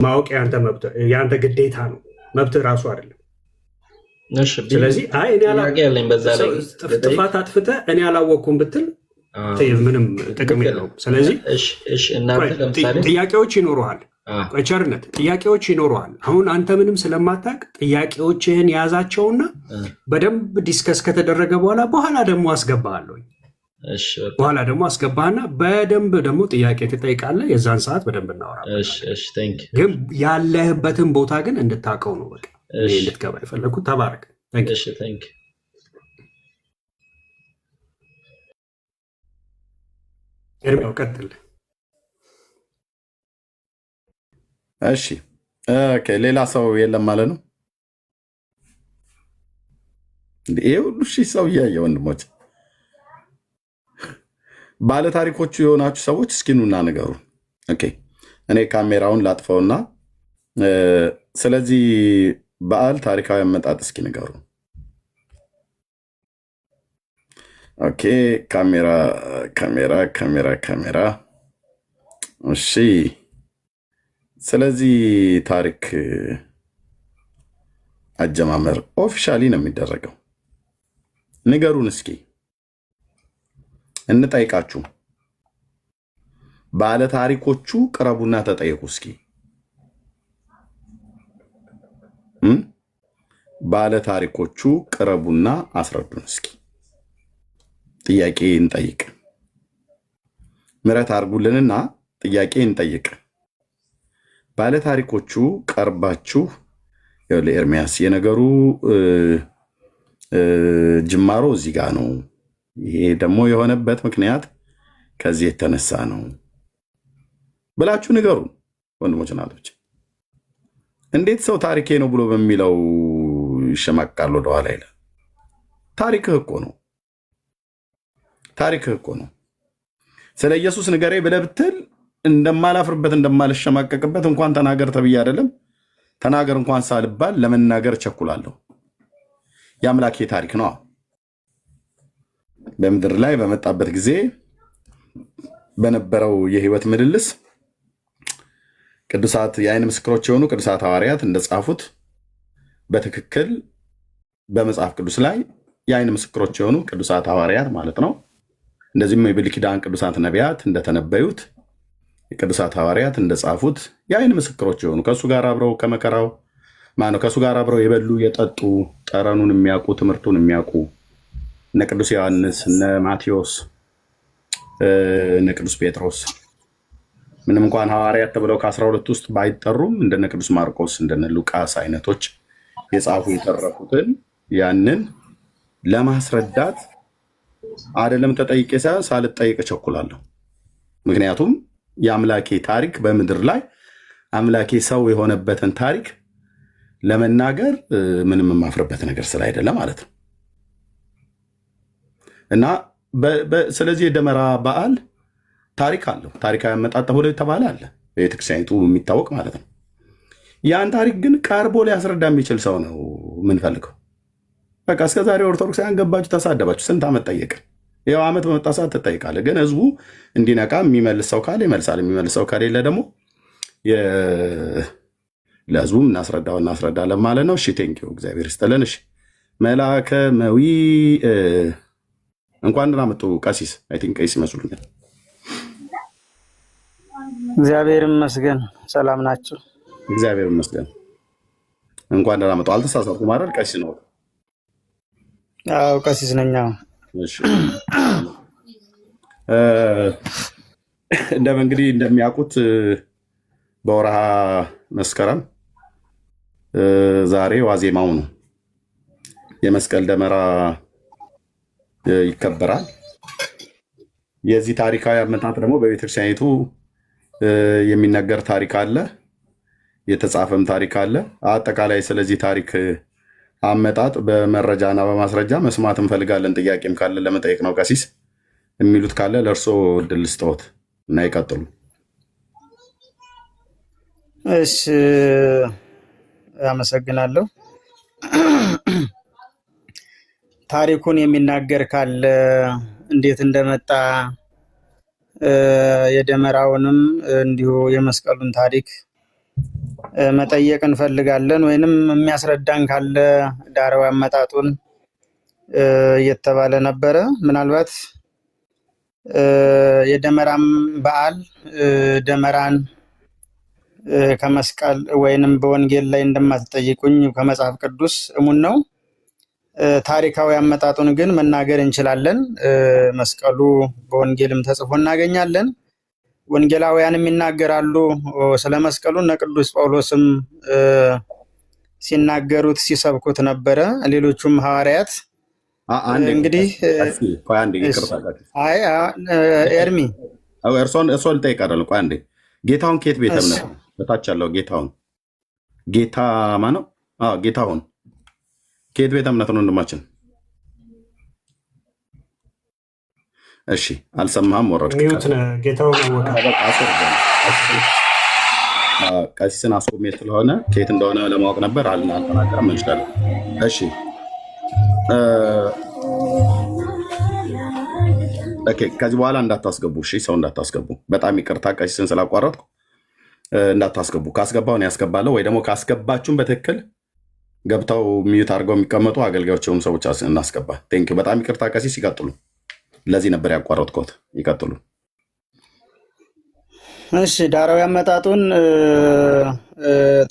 ማወቅ ያንተ ግዴታ ነው፣ መብት ራሱ አይደለም። ስለዚህ ጥፋት አጥፍተህ እኔ አላወቅኩም ብትል ምንም ጥቅም የለውም። ስለዚህ ጥያቄዎች ይኖሩሃል፣ ቸርነት ጥያቄዎች ይኖሩሃል። አሁን አንተ ምንም ስለማታውቅ ጥያቄዎችህን ያዛቸውና በደንብ ዲስከስ ከተደረገ በኋላ ደግሞ አስገባሃለሁ። በኋላ ደግሞ አስገባህና በደንብ ደግሞ ጥያቄ ትጠይቃለህ። የዛን ሰዓት በደንብ እናወራለን። ግን ያለህበትን ቦታ ግን እንድታውቀው ነው በቃ እንድትገባ የፈለግኩት። ተባረክ። ኤርሚያው ቀጥል። እሺ ሌላ ሰው የለም ማለት ነው። ይሄ ሁሉ ሰው እያየ ወንድሞች፣ ባለ ታሪኮቹ የሆናችሁ ሰዎች እስኪ ኑና ንገሩን። እኔ ካሜራውን ላጥፈውና ስለዚህ በዓል ታሪካዊ አመጣጥ እስኪ ንገሩ። ካሜራ። እሺ ስለዚህ ታሪክ አጀማመር ኦፊሻሊ ነው የሚደረገው። ንገሩን እስኪ፣ እንጠይቃችሁ። ባለ ታሪኮቹ ቅረቡና ተጠየቁ እስኪ። ባለ ታሪኮቹ ቅረቡና አስረዱን እስኪ። ጥያቄ እንጠይቅ። ምሕረት አድርጉልንና ጥያቄ እንጠይቅ። ባለ ታሪኮቹ ቀርባችሁ ለኤርሚያስ የነገሩ ጅማሮ እዚህ ጋር ነው፣ ይሄ ደግሞ የሆነበት ምክንያት ከዚህ የተነሳ ነው ብላችሁ ንገሩን ወንድሞች ናቶች። እንዴት ሰው ታሪኬ ነው ብሎ በሚለው ይሸማቃል ወደኋላ ይላል? ታሪክህ እኮ ነው። ስለ ኢየሱስ ንገሬ ብለህ ብትል እንደማላፍርበት እንደማልሸማቀቅበት እንኳን ተናገር ተብዬ አይደለም ተናገር እንኳን ሳልባል ለመናገር ቸኩላለሁ። የአምላኬ ታሪክ ነው። በምድር ላይ በመጣበት ጊዜ በነበረው የህይወት ምልልስ ቅዱሳት የዓይን ምስክሮች የሆኑ ቅዱሳት ሐዋርያት እንደጻፉት በትክክል በመጽሐፍ ቅዱስ ላይ የዓይን ምስክሮች የሆኑ ቅዱሳት ሐዋርያት ማለት ነው። እንደዚህም የብሉይ ኪዳን ቅዱሳት ነቢያት እንደተነበዩት የቅዱሳት ሐዋርያት እንደጻፉት የዓይን ምስክሮች የሆኑ ከእሱ ጋር አብረው ከመከራው ከእሱ ጋር አብረው የበሉ የጠጡ ጠረኑን የሚያውቁ ትምህርቱን የሚያውቁ እነ ቅዱስ ዮሐንስ፣ እነ ማቴዎስ፣ እነ ቅዱስ ጴጥሮስ ምንም እንኳን ሐዋርያት ተብለው ከ12 ውስጥ ባይጠሩም እንደነ ቅዱስ ማርቆስ እንደነ ሉቃስ አይነቶች የጻፉ የተረፉትን ያንን ለማስረዳት አይደለም ተጠይቄ ሳይሆን ሳልጠይቅ እቸኩላለሁ። ምክንያቱም የአምላኬ ታሪክ በምድር ላይ አምላኬ ሰው የሆነበትን ታሪክ ለመናገር ምንም የማፍርበት ነገር ስላይደለ ማለት ነው። እና ስለዚህ የደመራ በዓል ታሪክ አለው። ታሪካዊ አመጣጥ ተብሎ የተባለ አለ በቤተክርስቲያኒቱ የሚታወቅ ማለት ነው። ያን ታሪክ ግን ቀርቦ ሊያስረዳ የሚችል ሰው ነው የምንፈልገው። በቃ እስከዛሬ ኦርቶዶክሳውያን ገባችሁ፣ ተሳደባችሁ፣ ስንት ዓመት ጠየቅን። ይኸው ዓመት በመጣ ሰዓት ትጠይቃለህ። ግን ህዝቡ እንዲነቃ የሚመልስ ሰው ካለ ይመልሳል፣ የሚመልስ ሰው ከሌለ ደግሞ ለህዝቡም እናስረዳለን ማለት ነው። እሺ ቴንኪው፣ እግዚአብሔር ይስጥልን። እሺ መልአከ መዊ እንኳን ደህና መጡ ቀሲስ። አይ ቲንክ ቀሲስ ይመስሉኛል። እግዚአብሔር ይመስገን። ሰላም ናችሁ? እግዚአብሔር ይመስገን። እንኳን ደህና መጡ። አልተሳሳትኩም አይደል? ቀሲስ ነው? አዎ ቀሲስ ነኝ። እሺ እንግዲህ እንደሚያውቁት በወርሃ መስከረም ዛሬ ዋዜማው ነው። የመስቀል ደመራ ይከበራል። የዚህ ታሪካዊ አመጣጥ ደግሞ በቤተክርስቲያኒቱ የሚነገር ታሪክ አለ፣ የተጻፈም ታሪክ አለ። አጠቃላይ ስለዚህ ታሪክ አመጣጥ በመረጃና በማስረጃ መስማት እንፈልጋለን። ጥያቄም ካለ ለመጠየቅ ነው። ቀሲስ የሚሉት ካለ ለእርሶ እድል ስጠዎት እና ይቀጥሉ። እሺ አመሰግናለሁ። ታሪኩን የሚናገር ካለ እንዴት እንደመጣ የደመራውንም እንዲሁ የመስቀሉን ታሪክ መጠየቅ እንፈልጋለን። ወይንም የሚያስረዳን ካለ ዳራዊ አመጣጡን እየተባለ ነበረ። ምናልባት የደመራም በዓል ደመራን ከመስቀል ወይንም በወንጌል ላይ እንደማትጠይቁኝ ከመጽሐፍ ቅዱስ እሙን ነው። ታሪካዊ አመጣጡን ግን መናገር እንችላለን። መስቀሉ በወንጌልም ተጽፎ እናገኛለን። ወንጌላውያንም ይናገራሉ ስለ መስቀሉ። እነ ቅዱስ ጳውሎስም ሲናገሩት ሲሰብኩት ነበረ። ሌሎቹም ሐዋርያት እንግዲህ ኤርሚ እርሶን ልጠይቅ አይደለም። ቆይ አንዴ ጌታሁን ከየት ቤተ እምነት ነው? በታች ያለው ጌታሁን ጌታ ማነው? ጌታሁን ከየት ቤተ እምነት ነው ወንድማችን? እሺ አልሰማህም? ወረድክ። ቀሲስን አስቆሜ ስለሆነ ከየት እንደሆነ ለማወቅ ነበር። አልተናገረም። እንችላለን። እሺ ከዚህ በኋላ እንዳታስገቡ። እሺ ሰው እንዳታስገቡ። በጣም ይቅርታ ቀሲስን ስላቋረጥኩ እንዳታስገቡ። ካስገባውን ያስገባለሁ ወይ ደግሞ ካስገባችሁን በትክክል ገብተው ሚዩት አድርገው የሚቀመጡ አገልጋዮች የሆኑ ሰዎች እናስገባ። ቴንኪው። በጣም ይቅርታ ቀሲስ፣ ይቀጥሉ። ለዚህ ነበር ያቋረጥኩት። ይቀጥሉ። እሺ ዳራዊ አመጣጡን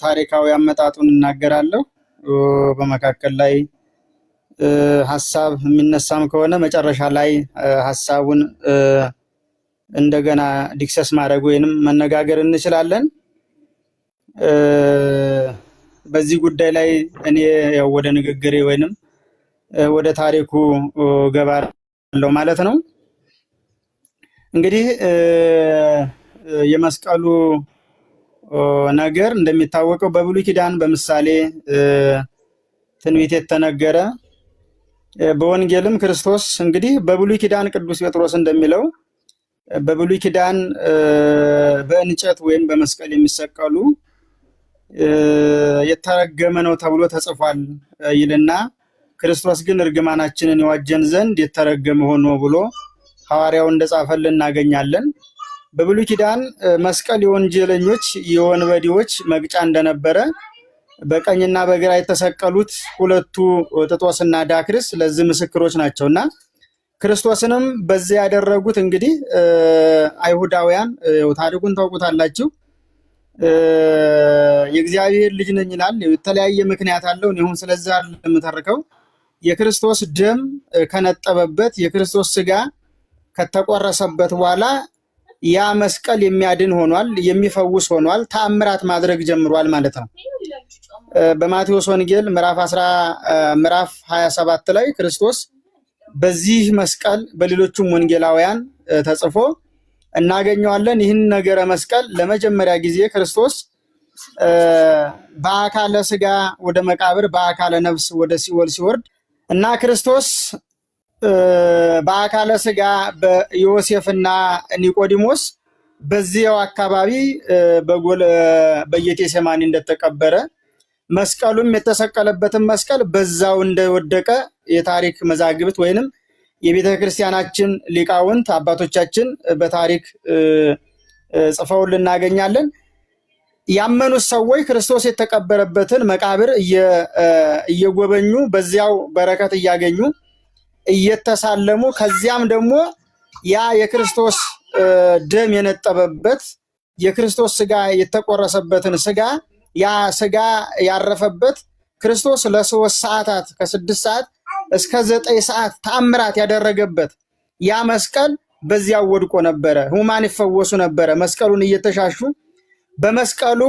ታሪካዊ አመጣጡን እናገራለሁ። በመካከል ላይ ሐሳብ የሚነሳም ከሆነ መጨረሻ ላይ ሐሳቡን እንደገና ዲክሰስ ማድረግ ወይንም መነጋገር እንችላለን። በዚህ ጉዳይ ላይ እኔ ያው ወደ ንግግሬ ወይንም ወደ ታሪኩ ገባለሁ ማለት ነው። እንግዲህ የመስቀሉ ነገር እንደሚታወቀው በብሉይ ኪዳን በምሳሌ ትንቢት የተነገረ፣ በወንጌልም ክርስቶስ እንግዲህ በብሉይ ኪዳን ቅዱስ ጴጥሮስ እንደሚለው በብሉይ ኪዳን በእንጨት ወይም በመስቀል የሚሰቀሉ የተረገመ ነው ተብሎ ተጽፏል ይልና ክርስቶስ ግን እርግማናችንን ይዋጀን ዘንድ የተረገመ ሆኖ ብሎ ሐዋርያው እንደጻፈልን እናገኛለን። በብሉይ ኪዳን መስቀል የወንጀለኞች የወንበዴዎች መቅጫ እንደነበረ በቀኝና በግራ የተሰቀሉት ሁለቱ ጥጦስና ዳክርስ ለዚህ ምስክሮች ናቸውና ክርስቶስንም በዚህ ያደረጉት እንግዲህ አይሁዳውያን ታሪኩን ታውቁታላችሁ። የእግዚአብሔር ልጅ ነኝ ይላል። የተለያየ ምክንያት አለው። እኔ አሁን ስለዚህ የምተርከው የክርስቶስ ደም ከነጠበበት የክርስቶስ ስጋ ከተቆረሰበት በኋላ ያ መስቀል የሚያድን ሆኗል፣ የሚፈውስ ሆኗል፣ ተአምራት ማድረግ ጀምሯል ማለት ነው። በማቴዎስ ወንጌል ምዕራፍ 27 ላይ ክርስቶስ በዚህ መስቀል በሌሎቹም ወንጌላውያን ተጽፎ እናገኘዋለን። ይህን ነገረ መስቀል ለመጀመሪያ ጊዜ ክርስቶስ በአካለ ስጋ ወደ መቃብር በአካለ ነፍስ ወደ ሲኦል ሲወርድ እና ክርስቶስ በአካለ ስጋ በዮሴፍና ኒቆዲሞስ በዚያው አካባቢ በጌቴሴማኒ እንደተቀበረ መስቀሉም የተሰቀለበትን መስቀል በዛው እንደወደቀ የታሪክ መዛግብት ወይንም የቤተ ክርስቲያናችን ሊቃውንት አባቶቻችን በታሪክ ጽፈውልን እናገኛለን። ያመኑት ሰዎች ክርስቶስ የተቀበረበትን መቃብር እየጎበኙ በዚያው በረከት እያገኙ እየተሳለሙ ከዚያም ደግሞ ያ የክርስቶስ ደም የነጠበበት የክርስቶስ ስጋ የተቆረሰበትን ስጋ ያ ስጋ ያረፈበት ክርስቶስ ለ3 ሰዓታት ከ6 ሰዓት እስከ 9 ሰዓት ተአምራት ያደረገበት ያ መስቀል በዚያው ወድቆ ነበረ። ሁማን ይፈወሱ ነበረ። መስቀሉን እየተሻሹ በመስቀሉ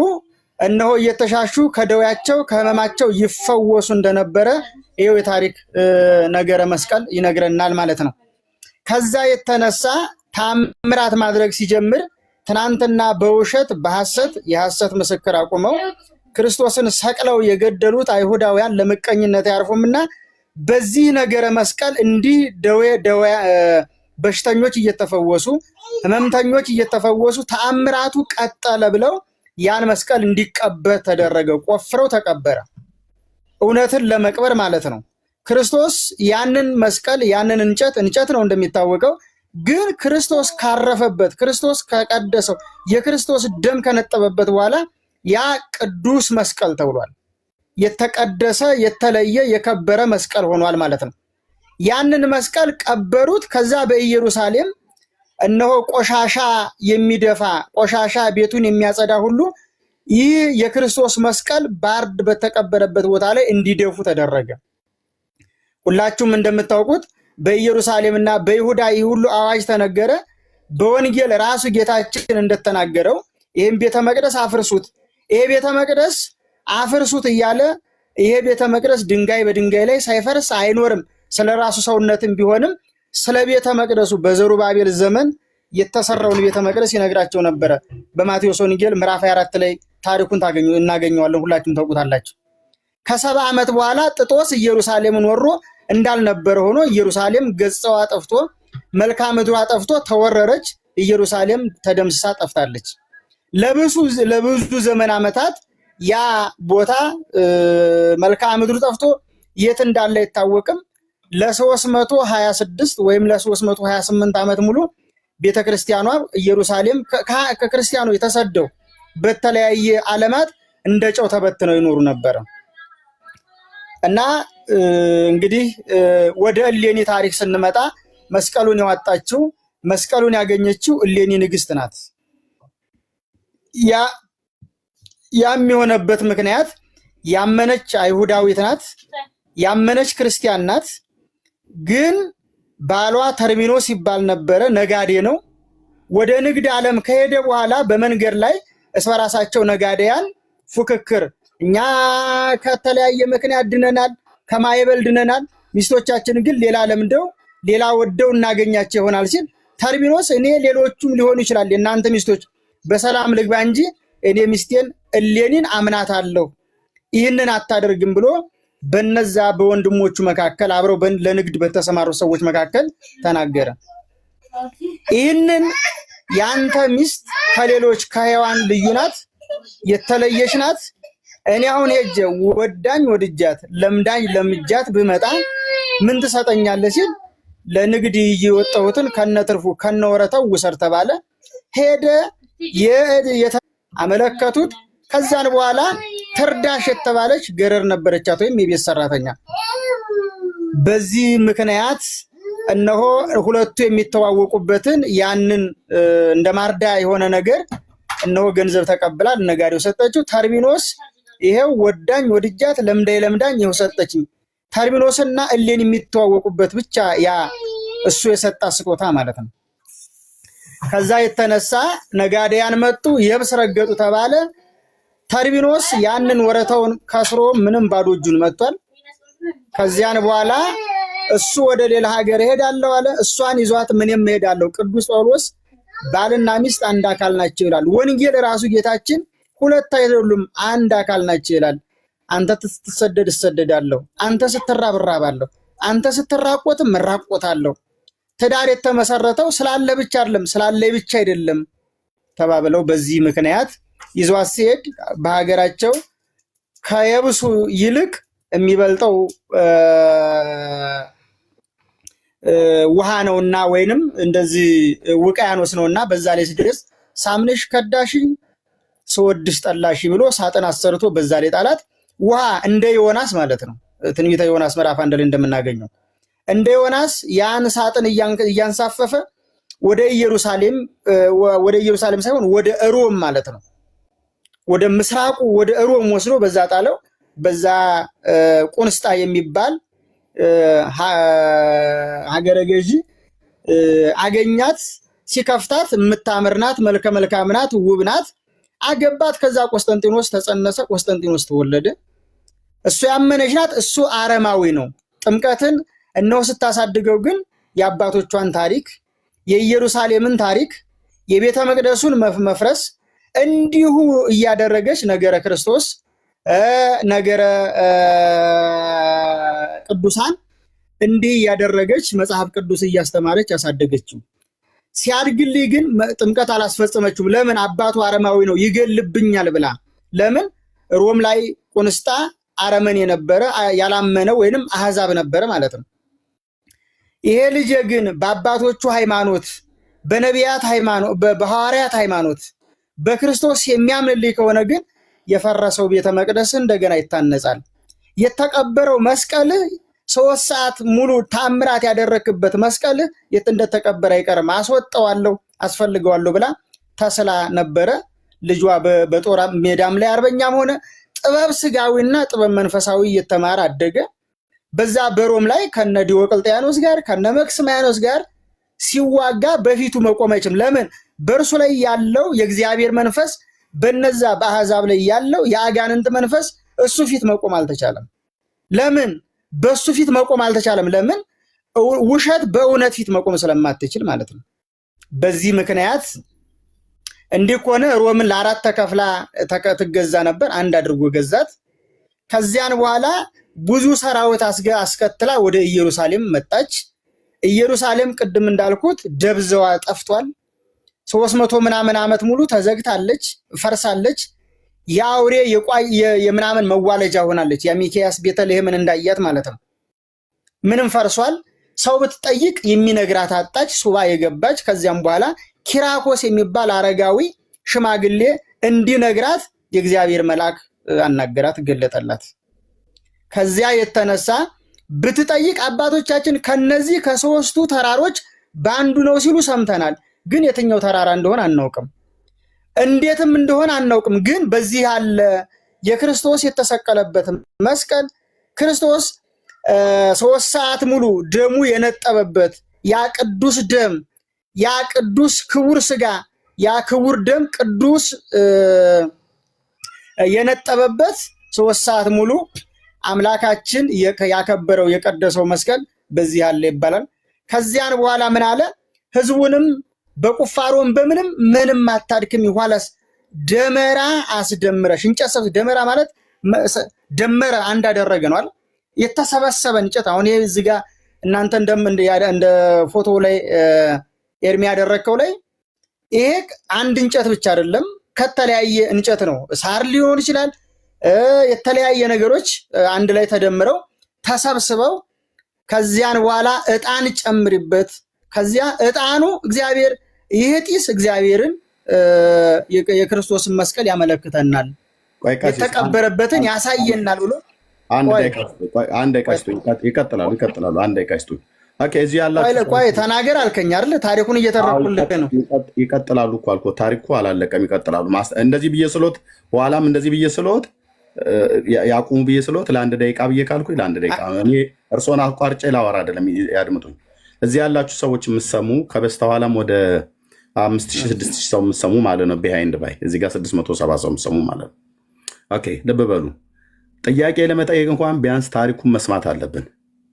እነሆ እየተሻሹ ከደዌያቸው ከህመማቸው ይፈወሱ እንደነበረ ይሄው የታሪክ ነገረ መስቀል ይነግረናል ማለት ነው። ከዛ የተነሳ ተአምራት ማድረግ ሲጀምር ትናንትና በውሸት በሐሰት የሐሰት ምስክር አቁመው ክርስቶስን ሰቅለው የገደሉት አይሁዳውያን ለምቀኝነት ያርፉምና በዚህ ነገረ መስቀል እንዲህ በሽተኞች እየተፈወሱ ህመምተኞች እየተፈወሱ ተአምራቱ ቀጠለ ብለው ያን መስቀል እንዲቀበር ተደረገ። ቆፍረው ተቀበረ። እውነትን ለመቅበር ማለት ነው። ክርስቶስ ያንን መስቀል ያንን እንጨት ነው እንደሚታወቀው፣ ግን ክርስቶስ ካረፈበት ክርስቶስ ከቀደሰው የክርስቶስ ደም ከነጠበበት በኋላ ያ ቅዱስ መስቀል ተብሏል። የተቀደሰ የተለየ የከበረ መስቀል ሆኗል ማለት ነው። ያንን መስቀል ቀበሩት። ከዛ በኢየሩሳሌም እነሆ ቆሻሻ የሚደፋ ቆሻሻ ቤቱን የሚያጸዳ ሁሉ ይህ የክርስቶስ መስቀል ባርድ በተቀበረበት ቦታ ላይ እንዲደፉ ተደረገ። ሁላችሁም እንደምታውቁት በኢየሩሳሌምና በይሁዳ ይህ ሁሉ አዋጅ ተነገረ። በወንጌል ራሱ ጌታችን እንደተናገረው ይህም ቤተ መቅደስ አፍርሱት፣ ይሄ ቤተ መቅደስ አፍርሱት እያለ ይሄ ቤተ መቅደስ ድንጋይ በድንጋይ ላይ ሳይፈርስ አይኖርም። ስለ ራሱ ሰውነትም ቢሆንም ስለ ቤተ መቅደሱ በዘሩባቤል ዘመን የተሰራውን ቤተ መቅደስ ይነግራቸው ነበረ። በማቴዎስ ወንጌል ምዕራፍ 24 ላይ ታሪኩን እናገኘዋለን። ሁላችሁም ታውቁታላችሁ። ከ70 ዓመት በኋላ ጥጦስ ኢየሩሳሌምን ወሮ እንዳልነበረ ሆኖ ኢየሩሳሌም ገጽዋ ጠፍቶ መልክዓ ምድሯ ጠፍቶ ተወረረች። ኢየሩሳሌም ተደምስሳ ጠፍታለች። ለብዙ ዘመን ዓመታት ያ ቦታ መልክዓ ምድሩ ጠፍቶ የት እንዳለ አይታወቅም። ለ326 ወይም ለ328 ዓመት ሙሉ ቤተክርስቲያኗ ኢየሩሳሌም ከክርስቲያኖች የተሰደው በተለያየ ዓለማት እንደ ጨው ተበትነው ይኖሩ ነበር። እና እንግዲህ ወደ እሌኒ ታሪክ ስንመጣ መስቀሉን ያወጣችው መስቀሉን ያገኘችው እሌኒ ንግስት ናት። ያም የሆነበት ምክንያት ያመነች አይሁዳዊት ናት፣ ያመነች ክርስቲያን ናት። ግን ባሏ ተርሚኖስ ይባል ነበረ፣ ነጋዴ ነው። ወደ ንግድ ዓለም ከሄደ በኋላ በመንገድ ላይ እስበራሳቸው ነጋዴያን ፉክክር፣ እኛ ከተለያየ ምክንያት ድነናል፣ ከማይበል ድነናል፣ ሚስቶቻችን ግን ሌላ ለምደው ሌላ ወደው እናገኛቸው ይሆናል ሲል ተርሚኖስ እኔ ሌሎቹም ሊሆኑ ይችላል የእናንተ ሚስቶች በሰላም ልግባ እንጂ እኔ ሚስቴን እሌኒን አምናታለሁ፣ ይህንን አታደርግም ብሎ በነዛ በወንድሞቹ መካከል አብረው ለንግድ በተሰማሩ ሰዎች መካከል ተናገረ። ይህንን ያንተ ሚስት ከሌሎች ከሔዋን ልዩ ናት፣ የተለየች ናት። እኔ አሁን ሄጄ ወዳኝ ወድጃት ለምዳኝ ለምጃት ብመጣ ምን ትሰጠኛለህ ሲል ለንግድ እየወጣሁትን ከነትርፉ ከነወረታው ውሰር ተባለ። ሄደ አመለከቱት። ከዛን በኋላ ትርዳሽ የተባለች ገረር ነበረቻት ወይም የቤት ሰራተኛ። በዚህ ምክንያት እነሆ ሁለቱ የሚተዋወቁበትን ያንን እንደ ማርዳ የሆነ ነገር እነሆ ገንዘብ ተቀብላ ነጋዴው ሰጠችው። ተርሚኖስ ይሄው ወዳኝ ወድጃት ለምዳኝ ይሄው ሰጠችኝ። ተርሚኖስና እሌኒ የሚተዋወቁበት ብቻ ያ እሱ የሰጣ ስጦታ ማለት ነው። ከዛ የተነሳ ነጋዴያን መጡ፣ የብስ ረገጡ ተባለ። ተርሚኖስ ያንን ወረታውን ከስሮ ምንም ባዶ እጁን መጥቷል። ከዚያን በኋላ እሱ ወደ ሌላ ሀገር እሄዳለሁ አለ። እሷን ይዟት ምንም እሄዳለሁ። ቅዱስ ጳውሎስ ባልና ሚስት አንድ አካል ናቸው ይላል። ወንጌል ራሱ ጌታችን ሁለት አይደሉም አንድ አካል ናቸው ይላል። አንተ ስትሰደድ እሰደዳለሁ፣ አንተ ስትራብ እራባለሁ፣ አንተ ስትራቆትም እራቆታለሁ። ትዳር የተመሰረተው ስላለ ብቻ አይደለም ስላለ ብቻ አይደለም ተባብለው በዚህ ምክንያት ይዟት ሲሄድ በሀገራቸው ከየብሱ ይልቅ የሚበልጠው ውሃ ነውና ወይንም እንደዚህ ውቅያኖስ ነውና በዛ ላይ ሲደርስ ሳምነሽ ከዳሽኝ ስወድሽ ጠላሽ ብሎ ሳጥን አሰርቶ በዛ ላይ ጣላት። ውሃ እንደ ዮናስ ማለት ነው። ትንቢተ ዮናስ ምዕራፍ 1 ላይ እንደምናገኘው እንደ ዮናስ ያን ሳጥን እያንሳፈፈ ወደ ኢየሩሳሌም ሳይሆን ወደ ሮም ማለት ነው ወደ ምስራቁ ወደ ሮም ወስዶ በዛ ጣለው። በዛ ቁንስጣ የሚባል ሀገረ ገዢ አገኛት። ሲከፍታት የምታምር ናት፣ መልከ መልካም ናት፣ ውብ ናት። አገባት። ከዛ ቆስጠንጢኖስ ተጸነሰ፣ ቆስጠንጢኖስ ተወለደ። እሱ ያመነች ናት፣ እሱ አረማዊ ነው። ጥምቀትን እነሆ ስታሳድገው ግን የአባቶቿን ታሪክ የኢየሩሳሌምን ታሪክ የቤተ መቅደሱን መፍረስ እንዲሁ እያደረገች ነገረ ክርስቶስ ነገረ ቅዱሳን እንዲህ እያደረገች መጽሐፍ ቅዱስ እያስተማረች ያሳደገችው። ሲያድግልኝ ግን ጥምቀት አላስፈጸመችውም። ለምን? አባቱ አረማዊ ነው ይገልብኛል ብላ። ለምን? ሮም ላይ ቁንስጣ አረመኔ ነበረ፣ ያላመነ ወይንም አህዛብ ነበረ ማለት ነው። ይሄ ልጅ ግን በአባቶቹ ሃይማኖት፣ በነቢያት ሃይማኖት፣ በሐዋርያት ሃይማኖት በክርስቶስ የሚያምንልኝ ከሆነ ግን የፈረሰው ቤተ መቅደስ እንደገና ይታነጻል። የተቀበረው መስቀል 3 ሰዓት ሙሉ ታምራት ያደረክበት መስቀል የት እንደተቀበረ አይቀርም፣ አስወጣዋለሁ አስፈልገዋለሁ ብላ ተስላ ነበረ። ልጇ በጦር ሜዳም ላይ አርበኛም ሆነ። ጥበብ ስጋዊና ጥበብ መንፈሳዊ እየተማረ አደገ። በዛ በሮም ላይ ከነ ዲዮቅልጥያኖስ ጋር ከነ መክስማያኖስ ጋር ሲዋጋ በፊቱ መቆም አይችልም። ለምን? በእርሱ ላይ ያለው የእግዚአብሔር መንፈስ በነዛ በአሕዛብ ላይ ያለው የአጋንንት መንፈስ እሱ ፊት መቆም አልተቻለም። ለምን? በሱ ፊት መቆም አልተቻለም። ለምን? ውሸት በእውነት ፊት መቆም ስለማትችል ማለት ነው። በዚህ ምክንያት እንዲህ ከሆነ ሮምን ለ4 ተከፍላ ትገዛ ነበር። አንድ አድርጎ ገዛት። ከዚያን በኋላ ብዙ ሰራዊት አስከትላ ወደ ኢየሩሳሌም መጣች። ኢየሩሳሌም ቅድም እንዳልኩት ደብዛዋ ጠፍቷል። 300 ምናምን ዓመት ሙሉ ተዘግታለች፣ ፈርሳለች። የአውሬ የምናምን መዋለጃ ሆናለች። የሚካያስ ቤተልሔምን እንዳያት ማለት ነው። ምንም ፈርሷል። ሰው ብትጠይቅ የሚነግራት አጣች፣ ሱባ የገባች። ከዚያም በኋላ ኪራኮስ የሚባል አረጋዊ ሽማግሌ እንዲነግራት የእግዚአብሔር መልአክ አናገራት፣ ገለጠላት። ከዚያ የተነሳ ብትጠይቅ አባቶቻችን ከነዚህ ከ3ቱ ተራሮች በአንዱ ነው ሲሉ ሰምተናል። ግን የትኛው ተራራ እንደሆነ አናውቅም፣ እንዴትም እንደሆነ አናውቅም። ግን በዚህ ያለ የክርስቶስ የተሰቀለበት መስቀል ክርስቶስ 3 ሰዓት ሙሉ ደሙ የነጠበበት ያ ቅዱስ ደም ያ ቅዱስ ክቡር ስጋ ያ ክቡር ደም ቅዱስ የነጠበበት 3 ሰዓት ሙሉ አምላካችን ያከበረው የቀደሰው መስቀል በዚህ ያለ ይባላል። ከዚያን በኋላ ምን አለ? ህዝቡንም በቁፋሮም ምንም አታድክም፣ ይኋላስ ደመራ አስደምረሽ። እንጨት ሰብስበሽ፣ ደመራ ማለት ደመረ አንድ አደረገ ነው አይደል? የተሰበሰበ እንጨት። አሁን ይሄ እዚህ ጋር እናንተ እንደ ፎቶ ላይ ኤርሚ ያደረከው ላይ ይሄ አንድ እንጨት ብቻ አይደለም፣ ከተለያየ እንጨት ነው። ሳር ሊሆን ይችላል፣ የተለያየ ነገሮች አንድ ላይ ተደምረው ተሰብስበው ከዚያን በኋላ ዕጣን ጨምሪበት። ከዚያ ዕጣኑ እግዚአብሔር ይሄ ጢስ እግዚአብሔርን የክርስቶስን መስቀል ያመለክተናል፣ የተቀበረበትን ያሳየናል ብሎ አንድ ደቂቃ ይቀጥላሉ። አንድ ደቂቃ ይስጡኝ። ኦኬ፣ እዚህ ያላችሁ ቆይ ተናገር አልከኝ አይደል? ታሪኩን እየተረኩልህ ነው። ይቀጥላሉ እኮ አልኩህ። ታሪኩ አላለቀም፣ ይቀጥላሉ። እንደዚህ ብዬ ስለወት በኋላም እንደዚህ ብዬ ስለወት ያቁሙ ብዬ ስለወት ለአንድ ደቂቃ ብዬ ካልኩኝ ለአንድ ደቂቃ እኔ እርሶን አቋርጬ ላወራ አይደለም፣ ያድምጡኝ። እዚህ ያላችሁ ሰዎች የምትሰሙ ከበስተኋላም ወደ 5000 6000 ሰው የምትሰሙ ማለት ነው። ቢሃይንድ ባይ እዚህ ጋር 670 ሰው የምትሰሙ ማለት ነው። ኦኬ፣ ልብ በሉ። ጥያቄ ለመጠየቅ እንኳን ቢያንስ ታሪኩን መስማት አለብን።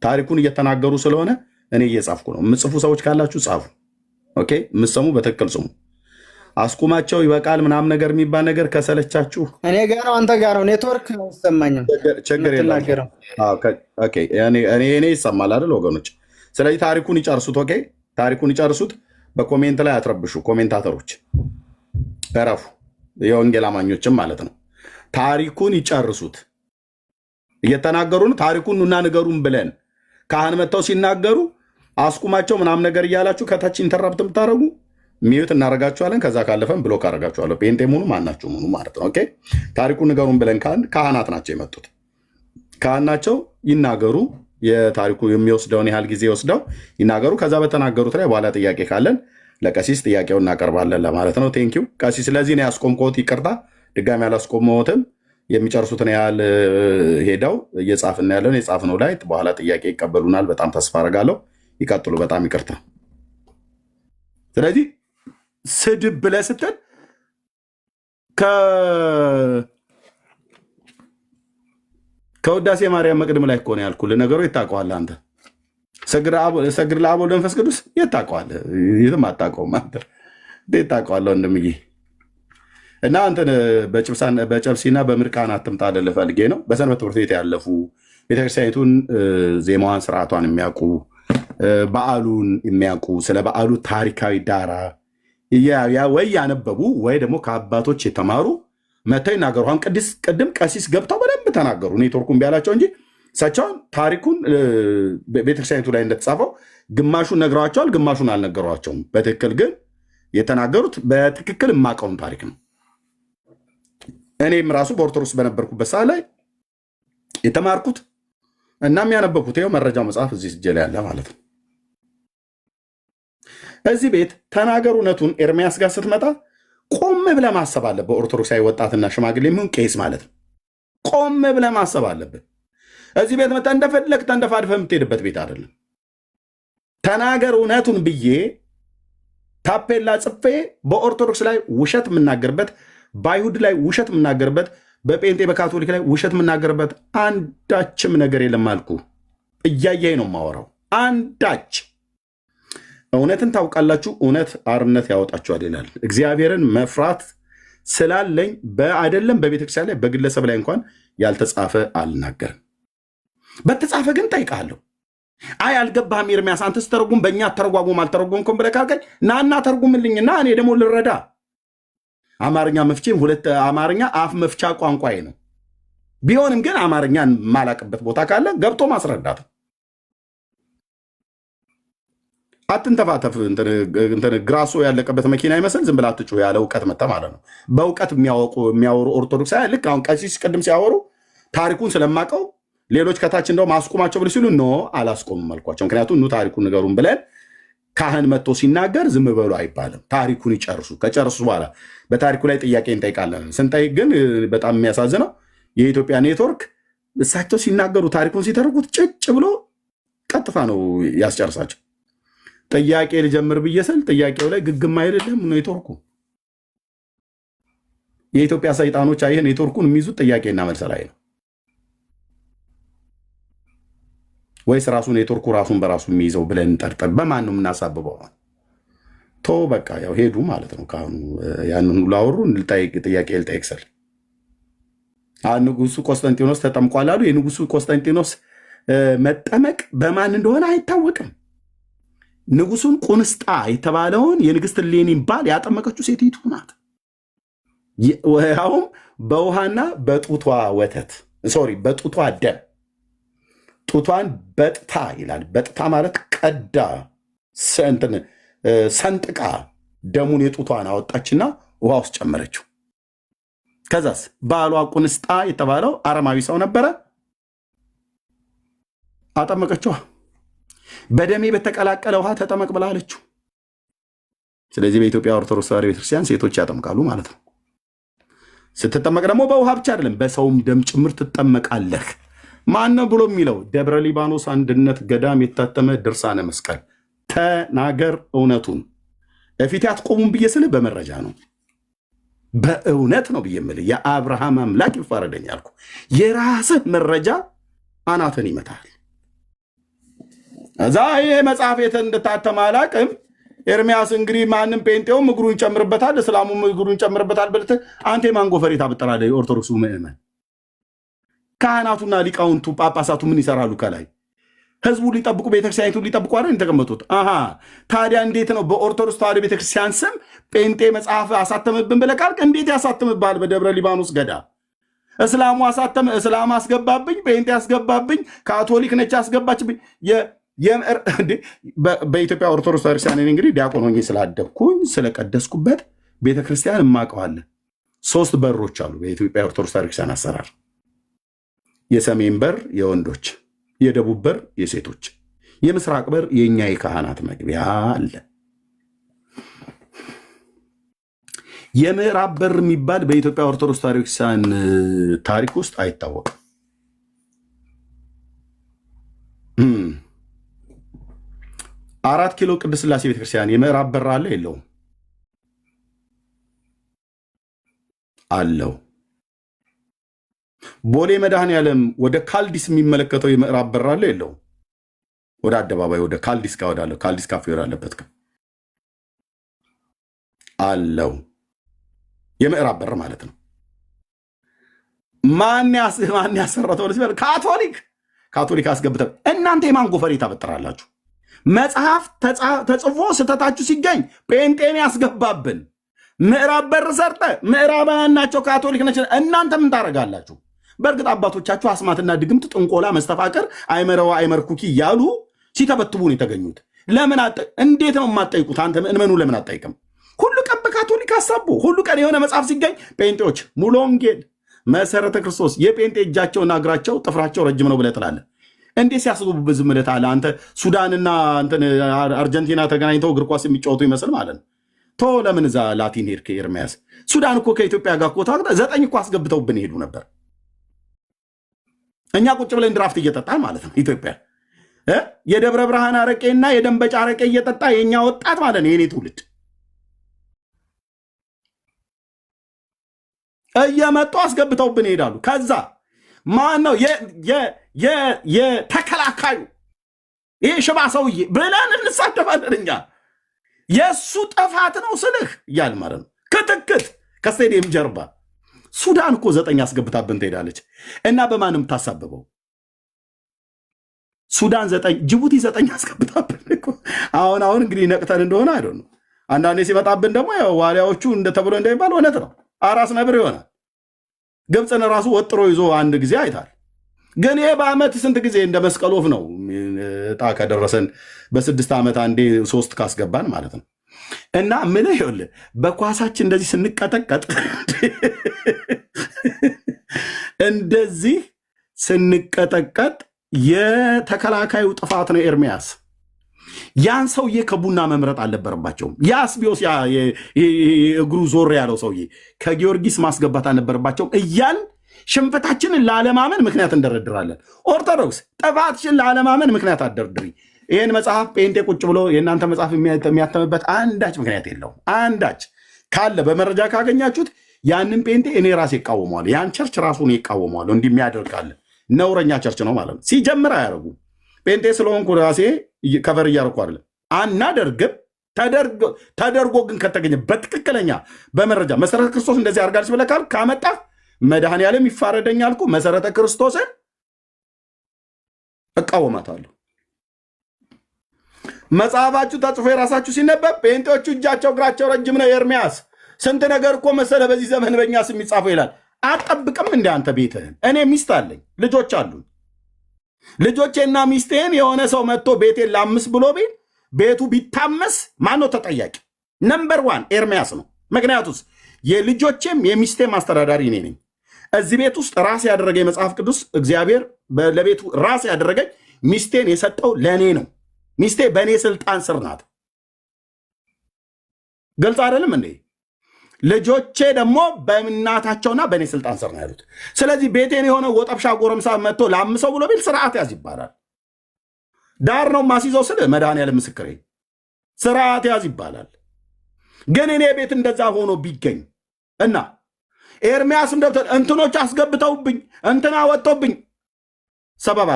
ታሪኩን እየተናገሩ ስለሆነ እኔ እየጻፍኩ ነው። የምጽፉ ሰዎች ካላችሁ ጻፉ። ኦኬ፣ የምትሰሙ በትክክል ስሙ። አስቁማቸው ይበቃል ምናምን ነገር የሚባል ነገር ከሰለቻችሁ እኔ ጋር ነው፣ አንተ ጋር ነው። ኔትወርክ አይሰማኝም። ችግር የለም። ኦኬ፣ እኔ ይሰማል አይደል ወገኖች? ስለዚህ ታሪኩን ይጨርሱት። ኦኬ፣ ታሪኩን ይጨርሱት። በኮሜንት ላይ አትረብሹ። ኮሜንታተሮች እረፉ፣ የወንጌል አማኞችም ማለት ነው። ታሪኩን ይጨርሱት። እየተናገሩ ነው። ታሪኩን ኑና ንገሩን ብለን ካህን መጥተው ሲናገሩ አስቁማቸው ምናምን ነገር እያላችሁ ከታች ኢንተራፕት የምታደርጉ ሚዩት እናደርጋችኋለን። ከዛ ካለፈን ብሎክ አደርጋችኋለሁ። ጴንጤ ሙኑ ማናችሁ ሙኑ ማለት ነው። ኦኬ፣ ታሪኩን ንገሩን ብለን ካህናት ናቸው የመጡት። ካህን ናቸው፣ ይናገሩ። የታሪኩ የሚወስደውን ያህል ጊዜ ወስደው ይናገሩ። ከዛ በተናገሩት ላይ በኋላ ጥያቄ ካለን ለቀሲስ ጥያቄውን እናቀርባለን ለማለት ነው። ቴንኪው ቀሲስ። ስለዚህ ነው ያስቆምከውት። ይቅርታ ድጋሚ አላስቆመዎትም። የሚጨርሱትን ያህል ሄደው እየጻፍን ያለን የጻፍነው ላይ በኋላ ጥያቄ ይቀበሉናል። በጣም ተስፋ አደርጋለሁ። ይቀጥሉ። በጣም ይቅርታ። ስለዚህ ስድብ ብለህ ስትል ከውዳሴ ማርያም መቅድም ላይ እኮ ነው ያልኩልህ። ነገሩ የታውቀዋለህ አንተ። ሰግድ ለአብ ወወልድ ወመንፈስ ቅዱስ የታውቀዋለህ። የትም አታውቀውም አንተ። እንዴት ታውቀዋለህ ወንድምዬ? እና አንተን በጨብሲና በምርቃን አትምጣ ልልህ ፈልጌ ነው። በሰንበት ትምህርት ቤት ያለፉ ቤተክርስቲያኒቱን ዜማዋን ስርዓቷን የሚያውቁ በዓሉን የሚያውቁ ስለ በዓሉ ታሪካዊ ዳራ ወይ ያነበቡ ወይ ደግሞ ከአባቶች የተማሩ መተው ይናገሩ። አሁን ቅድም ቀሲስ ገብተው በደንብ ተናገሩ። ኔትወርኩን ቢያላቸው እንጂ እሳቸውን ታሪኩን ቤተክርስቲያኒቱ ላይ እንደተጻፈው ግማሹን ነግረዋቸዋል፣ ግማሹን አልነገሯቸውም። በትክክል ግን የተናገሩት በትክክል የማውቀውን ታሪክ ነው። እኔም ራሱ በኦርቶዶክስ በነበርኩበት ሰዓት ላይ የተማርኩት እና የሚያነበብኩት ይኸው መረጃው መጽሐፍ እዚህ እጄ ላይ ያለ ማለት ነው። እዚህ ቤት ተናገር እውነቱን ኤርሚያስ ጋር ስትመጣ ቆም ብለህ ማሰብ አለብህ። ኦርቶዶክሳዊ ወጣትና ሽማግሌ የሚሆን ቄስ ማለት ነው። ቆም ብለህ ማሰብ አለብህ። እዚህ ቤት መጣ እንደፈለግ ተንደፋድፈህ የምትሄድበት ቤት አይደለም። ተናገር እውነቱን ብዬ ታፔላ ጽፌ በኦርቶዶክስ ላይ ውሸት የምናገርበት፣ በአይሁድ ላይ ውሸት የምናገርበት፣ በጴንጤ በካቶሊክ ላይ ውሸት የምናገርበት አንዳችም ነገር የለም አልኩ። እያየኝ ነው የማወራው። አንዳች እውነትን ታውቃላችሁ፣ እውነት አርነት ያወጣችኋል ይላል። እግዚአብሔርን መፍራት ስላለኝ አይደለም በቤተክርስቲያን ላይ በግለሰብ ላይ እንኳን ያልተጻፈ አልናገርም። በተጻፈ ግን ጠይቃለሁ። አይ አልገባህም ኤርሚያስ አንተ ስተረጉም በእኛ ተረጓጉም አልተረጎምኩም ብለህ ካልከኝ ናና ተርጉምልኝና እኔ ደግሞ ልረዳ። አማርኛ መፍቼም አማርኛ አፍ መፍቻ ቋንቋዬ ነው። ቢሆንም ግን አማርኛን ማላቅበት ቦታ ካለ ገብቶ ማስረዳት። አትንተፋተፍ። ግራሶ ያለቀበት መኪና ይመስል ዝም ብላ አትጩህ። ያለ እውቀት መጣ ማለት ነው። በእውቀት የሚያወሩ ኦርቶዶክስ ልክ አሁን ቀሲስ ቅድም ሲያወሩ ታሪኩን ስለማቀው ሌሎች ከታች እንደውም አስቁማቸው ብለው ሲሉ ኖ አላስቆምም አልኳቸው። ምክንያቱም ኑ ታሪኩን ንገሩን ብለን ካህን መጥቶ ሲናገር ዝም በሉ አይባልም። ታሪኩን ይጨርሱ። ከጨርሱ በኋላ በታሪኩ ላይ ጥያቄ እንጠይቃለን። ስንጠይቅ ግን በጣም የሚያሳዝነው የኢትዮጵያ ኔትወርክ እሳቸው ሲናገሩ ታሪኩን ሲተርኩት ጭጭ ብሎ ቀጥታ ነው ያስጨርሳቸው። ጥያቄ ልጀምር ብዬ ስል ጥያቄው ላይ ግግም አይደለም ኔትወርኩ። የኢትዮጵያ ሰይጣኖች ይህ ኔትወርኩን የሚይዙት ጥያቄና መልስ ላይ ነው ወይስ ራሱ ኔትወርኩ ራሱን በራሱ የሚይዘው ብለን እንጠርጠር? በማን ነው የምናሳብበው? ቶ በቃ ያው ሄዱ ማለት ነው። ካሁኑ ያንን ሁሉ አወሩ። ጥያቄ ልጠይቅ ስል ንጉሱ ቆስጠንጢኖስ ተጠምቋል አሉ። የንጉሱ ቆስጠንጢኖስ መጠመቅ በማን እንደሆነ አይታወቅም። ንጉሱን ቁንስጣ የተባለውን የንግስት ሌኒን ባል ያጠመቀችው ሴቲቱ ናት። ያውም በውሃና በጡቷ ወተት በጡቷ ደም። ጡቷን በጥታ ይላል። በጥታ ማለት ቀዳ ሰንጥቃ ደሙን የጡቷን አወጣችና ውሃ ውስጥ ጨመረችው። ከዛስ ባሏ ቁንስጣ የተባለው አረማዊ ሰው ነበረ። አጠመቀችዋ። በደሜ በተቀላቀለ ውሃ ተጠመቅ ብላ አለችው። ስለዚህ በኢትዮጵያ ኦርቶዶክስ ተዋሕዶ ቤተክርስቲያን ሴቶች ያጠምቃሉ ማለት ነው። ስትጠመቅ ደግሞ በውሃ ብቻ አይደለም በሰውም ደም ጭምር ትጠመቃለህ። ማነው ብሎ የሚለው? ደብረ ሊባኖስ አንድነት ገዳም የታተመ ድርሳነ መስቀል። ተናገር እውነቱን። በፊት አትቆሙም ብዬ ስልህ በመረጃ ነው፣ በእውነት ነው ብዬ የምልህ። የአብርሃም አምላክ ይፋረደኝ አልኩ። የራስህ መረጃ አናትን ይመታል። እዛ ይሄ መጽሐፍ እንደታተመ አላቅም። ኤርሚያስ እንግዲህ ማንም ጴንጤውም እግሩን ይጨምርበታል፣ እስላሙም እግሩን ይጨምርበታል ብልት አንተ የማንጎፈሬ ታበጠራለህ። የኦርቶዶክሱ ምዕመን ካህናቱና ሊቃውንቱ ጳጳሳቱ ምን ይሰራሉ? ከላይ ህዝቡ ሊጠብቁ ቤተክርስቲያኒቱ ሊጠብቁ አይደል የተቀመጡት? ታዲያ እንዴት ነው በኦርቶዶክስ ተዋሕዶ ቤተክርስቲያን ስም ጴንጤ መጽሐፍ አሳተምብን ብለህ ካልክ እንዴት ያሳትምብሃል? በደብረ ሊባኖስ ገዳ እስላሙ አሳተም፣ እስላም አስገባብኝ፣ ጴንጤ አስገባብኝ፣ ካቶሊክ ነች አስገባችብኝ። በኢትዮጵያ ኦርቶዶክስ ቤተክርስቲያን እንግዲህ ዲያቆን ሆኜ ስላደግኩኝ ስለቀደስኩበት ቤተክርስቲያን እማቀዋለን። 3 በሮች አሉ በኢትዮጵያ ኦርቶዶክስ ቤተክርስቲያን አሰራር። የሰሜን በር የወንዶች፣ የደቡብ በር የሴቶች፣ የምስራቅ በር የእኛ የካህናት መግቢያ አለ። የምዕራብ በር የሚባል በኢትዮጵያ ኦርቶዶክስ ቤተክርስቲያን ታሪክ ውስጥ አይታወቅም። 4 ኪሎ ቅድስት ሥላሴ ቤተክርስቲያን የምዕራብ በር አለ የለውም? አለው። ቦሌ መድኃኔዓለም ወደ ካልዲስ የሚመለከተው የምዕራብ በር አለ የለውም? ወደ አደባባይ ወደ ካልዲስ ጋር ወዳለው ካልዲስ ካፌ ወዳለበት አለው። የምዕራብ በር ማለት ነው። ማን ያሰረተው? ካቶሊክ አስገብተው እናንተ የማን ጎፈሬ ታበጥራላችሁ? መጽሐፍ ተጽፎ ስተታችሁ ሲገኝ ጴንጤን ያስገባብን ምዕራብ በር ሰርጠ ምዕራባውያን ናቸው ካቶሊክ ነች። እናንተ ምን ታደርጋላችሁ? በእርግጥ አባቶቻችሁ አስማትና ድግምት፣ ጥንቆላ፣ መስተፋቀር፣ አይመረዋ አይመርኩኪ እያሉ ሲተበትቡን የተገኙት ለምን እንዴት ነው የማትጠይቁት? አንተ ምእመኑ ለምን አትጠይቅም? ሁሉ ቀን በካቶሊክ አታሳቡ። ሁሉ ቀን የሆነ መጽሐፍ ሲገኝ ጴንጤዎች ሙሉ ወንጌል መሰረተ ክርስቶስ የጴንጤ እጃቸውና እግራቸው ጥፍራቸው ረጅም ነው ብለህ ትላለህ። እንዴት ሲያስቡብህ ዝም ብለህ ታለህ? አንተ ሱዳንና አርጀንቲና ተገናኝተው እግር ኳስ የሚጫወቱ ይመስል ማለት ነው። ቶ ለምን እዛ ላቲን ሄድክ ኤርሚያስ? ሱዳን እኮ ከኢትዮጵያ ጋር እኮ 9 እኮ አስገብተውብን ሄዱ ነበር። እኛ ቁጭ ብለን ድራፍት እየጠጣን ማለት ነው። ኢትዮጵያ የደብረ ብርሃን አረቄና የደንበጫ አረቄ እየጠጣ የኛ ወጣት ማለት ነው። የኔ ትውልድ እየመጡ አስገብተውብን ይሄዳሉ። ከዛ ማን ነው የተከላካዩ ይሄ ሽባ ሰውዬ ብለን እንሳደባለን እኛ። የእሱ ጥፋት ነው ስልህ እያል ማለት ነው። ክትክት ከስቴዲየም ጀርባ ሱዳን እኮ 9 አስገብታብን ትሄዳለች። እና በማንም ታሳብበው ሱዳን 9 ጅቡቲ 9 አስገብታብን እኮ። አሁን እንግዲህ ነቅተን እንደሆነ አይደል ነው። አንዳንዴ ሲመጣብን ደግሞ ዋሊያዎቹ እንደተብሎ እንደሚባል እውነት ነው። አራስ ነብር ይሆናል። ግብፅን ራሱ ወጥሮ ይዞ አንድ ጊዜ አይታል። ግን ይሄ በአመት ስንት ጊዜ እንደ መስቀል ወፍ ነው። እጣ ከደረሰን በ6 ዓመት አንዴ 3 ካስገባን ማለት ነው። እና ምን ይኸውልህ በኳሳችን እንደዚህ ስንቀጠቀጥ እንደዚህ ስንቀጠቀጥ የተከላካዩ ጥፋት ነው ኤርሚያስ። ያን ሰውዬ ከቡና መምረጥ አልነበረባቸውም። የአስቢዮስ እግሩ ዞር ያለው ሰውዬ ከጊዮርጊስ ማስገባት አልነበረባቸውም እያል ሽንፈታችንን ላለማመን ምክንያት እንደረድራለን። ኦርቶዶክስ ጥፋትሽን ላለማመን ምክንያት አደርድሪ። ይህን መጽሐፍ ጴንጤ ቁጭ ብሎ የእናንተ መጽሐፍ የሚያተምበት አንዳች ምክንያት የለውም። አንዳች ካለ በመረጃ ካገኛችሁት ያንን ጴንጤ እኔ ራሴ ይቃወመዋል። ያን ቸርች ራሱን ይቃወመዋል። እንዲህ የሚያደርጋለ ነውረኛ ቸርች ነው ማለት ነው። ሲጀምር አያደርጉ ጴንጤ ስለሆንኩ ራሴ ከቨር እያደረኩ አይደለም። አናደርግም። ተደርጎ ግን ከተገኘ በትክክለኛ በመረጃ መሰረተ ክርስቶስ እንደዚህ አድርጋለች ብለህ ካልክ ካመጣ መድኃኔዓለም ይፋረደኛል እኮ መሰረተ ክርስቶስን እቃወማታለሁ። መጽሐፋችሁ ተጽፎ የራሳችሁ ሲነበብ ጴንጤዎቹ እጃቸው እግራቸው ረጅም ነው። ኤርሚያስ ስንት ነገር እኮ መሰለ በዚህ ዘመን በእኛ ስም የሚጻፈው ይላል። አጠብቅም እንደ አንተ ቤትህን። እኔ ሚስት አለኝ፣ ልጆች አሉኝ። ልጆቼና ሚስቴን የሆነ ሰው መጥቶ ቤቴን ላምስ ብሎ ቤቱ ቢታመስ ማን ነው ተጠያቂ? ነምበር 1 ኤርሚያስ ነው። ምክንያቱስ የልጆቼም የሚስቴም አስተዳዳሪ እኔ ነኝ። እዚህ ቤት ውስጥ ራስ ያደረገ የመጽሐፍ ቅዱስ እግዚአብሔር ለቤቱ ራስ ያደረገኝ ሚስቴን የሰጠው ለእኔ ነው። ሚስቴ በእኔ ስልጣን ስር ናት። ግልጽ አይደለም እንዴ? ልጆቼ ደግሞ በእናታቸውና በእኔ ስልጣን ስር ነው ያሉት። ስለዚህ ቤቴን የሆነ ወጠብሻ ጎረምሳ መጥቶ ላምሰው ብሎ ቢል ስርዓት ያዝ ይባላል። ዳር ነው ማስይዘው ስል መድኃኔዓለም ምስክሬ ስርዓት ያዝ ይባላል። ግን እኔ ቤት እንደዛ ሆኖ ቢገኝ እና ኤርሚያስ እንትኖች አስገብተውብኝ እንትና ወጥቶብኝ፣ ሰበብ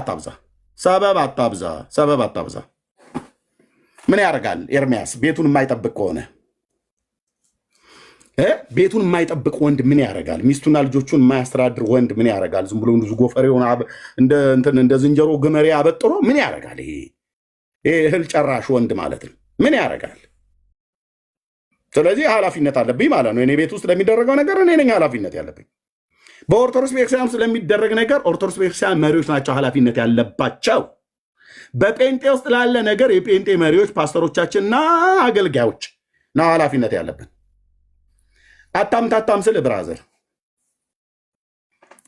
አታብዛ። ምን ያደርጋል ኤርሚያስ? ቤቱን የማይጠብቅ ከሆነ ቤቱን የማይጠብቅ ወንድ ምን ያደርጋል? ሚስቱና ልጆቹን የማያስተዳድር ወንድ ምን ያደርጋል? ዝም ብሎ ጎፈሬ ሆነ እንደ ዝንጀሮ ግመሬ አበጥሮ ምን ያደርጋል? ይሄ እህል ጨራሽ ወንድ ማለት ነው። ምን ያደርጋል? ስለዚህ ኃላፊነት አለብኝ ማለት ነው። እኔ ቤት ውስጥ ለሚደረገው ነገር እኔ ነኝ ኃላፊነት ያለብኝ። በኦርቶዶክስ ቤተክርስቲያን ስለሚደረግ ነገር ኦርቶዶክስ ቤተክርስቲያን መሪዎች ናቸው ኃላፊነት ያለባቸው። በጴንጤ ውስጥ ላለ ነገር የጴንጤ መሪዎች ፓስተሮቻችንና አገልጋዮች ነው ኃላፊነት ያለብን። አታምታታም ስል ብራዘር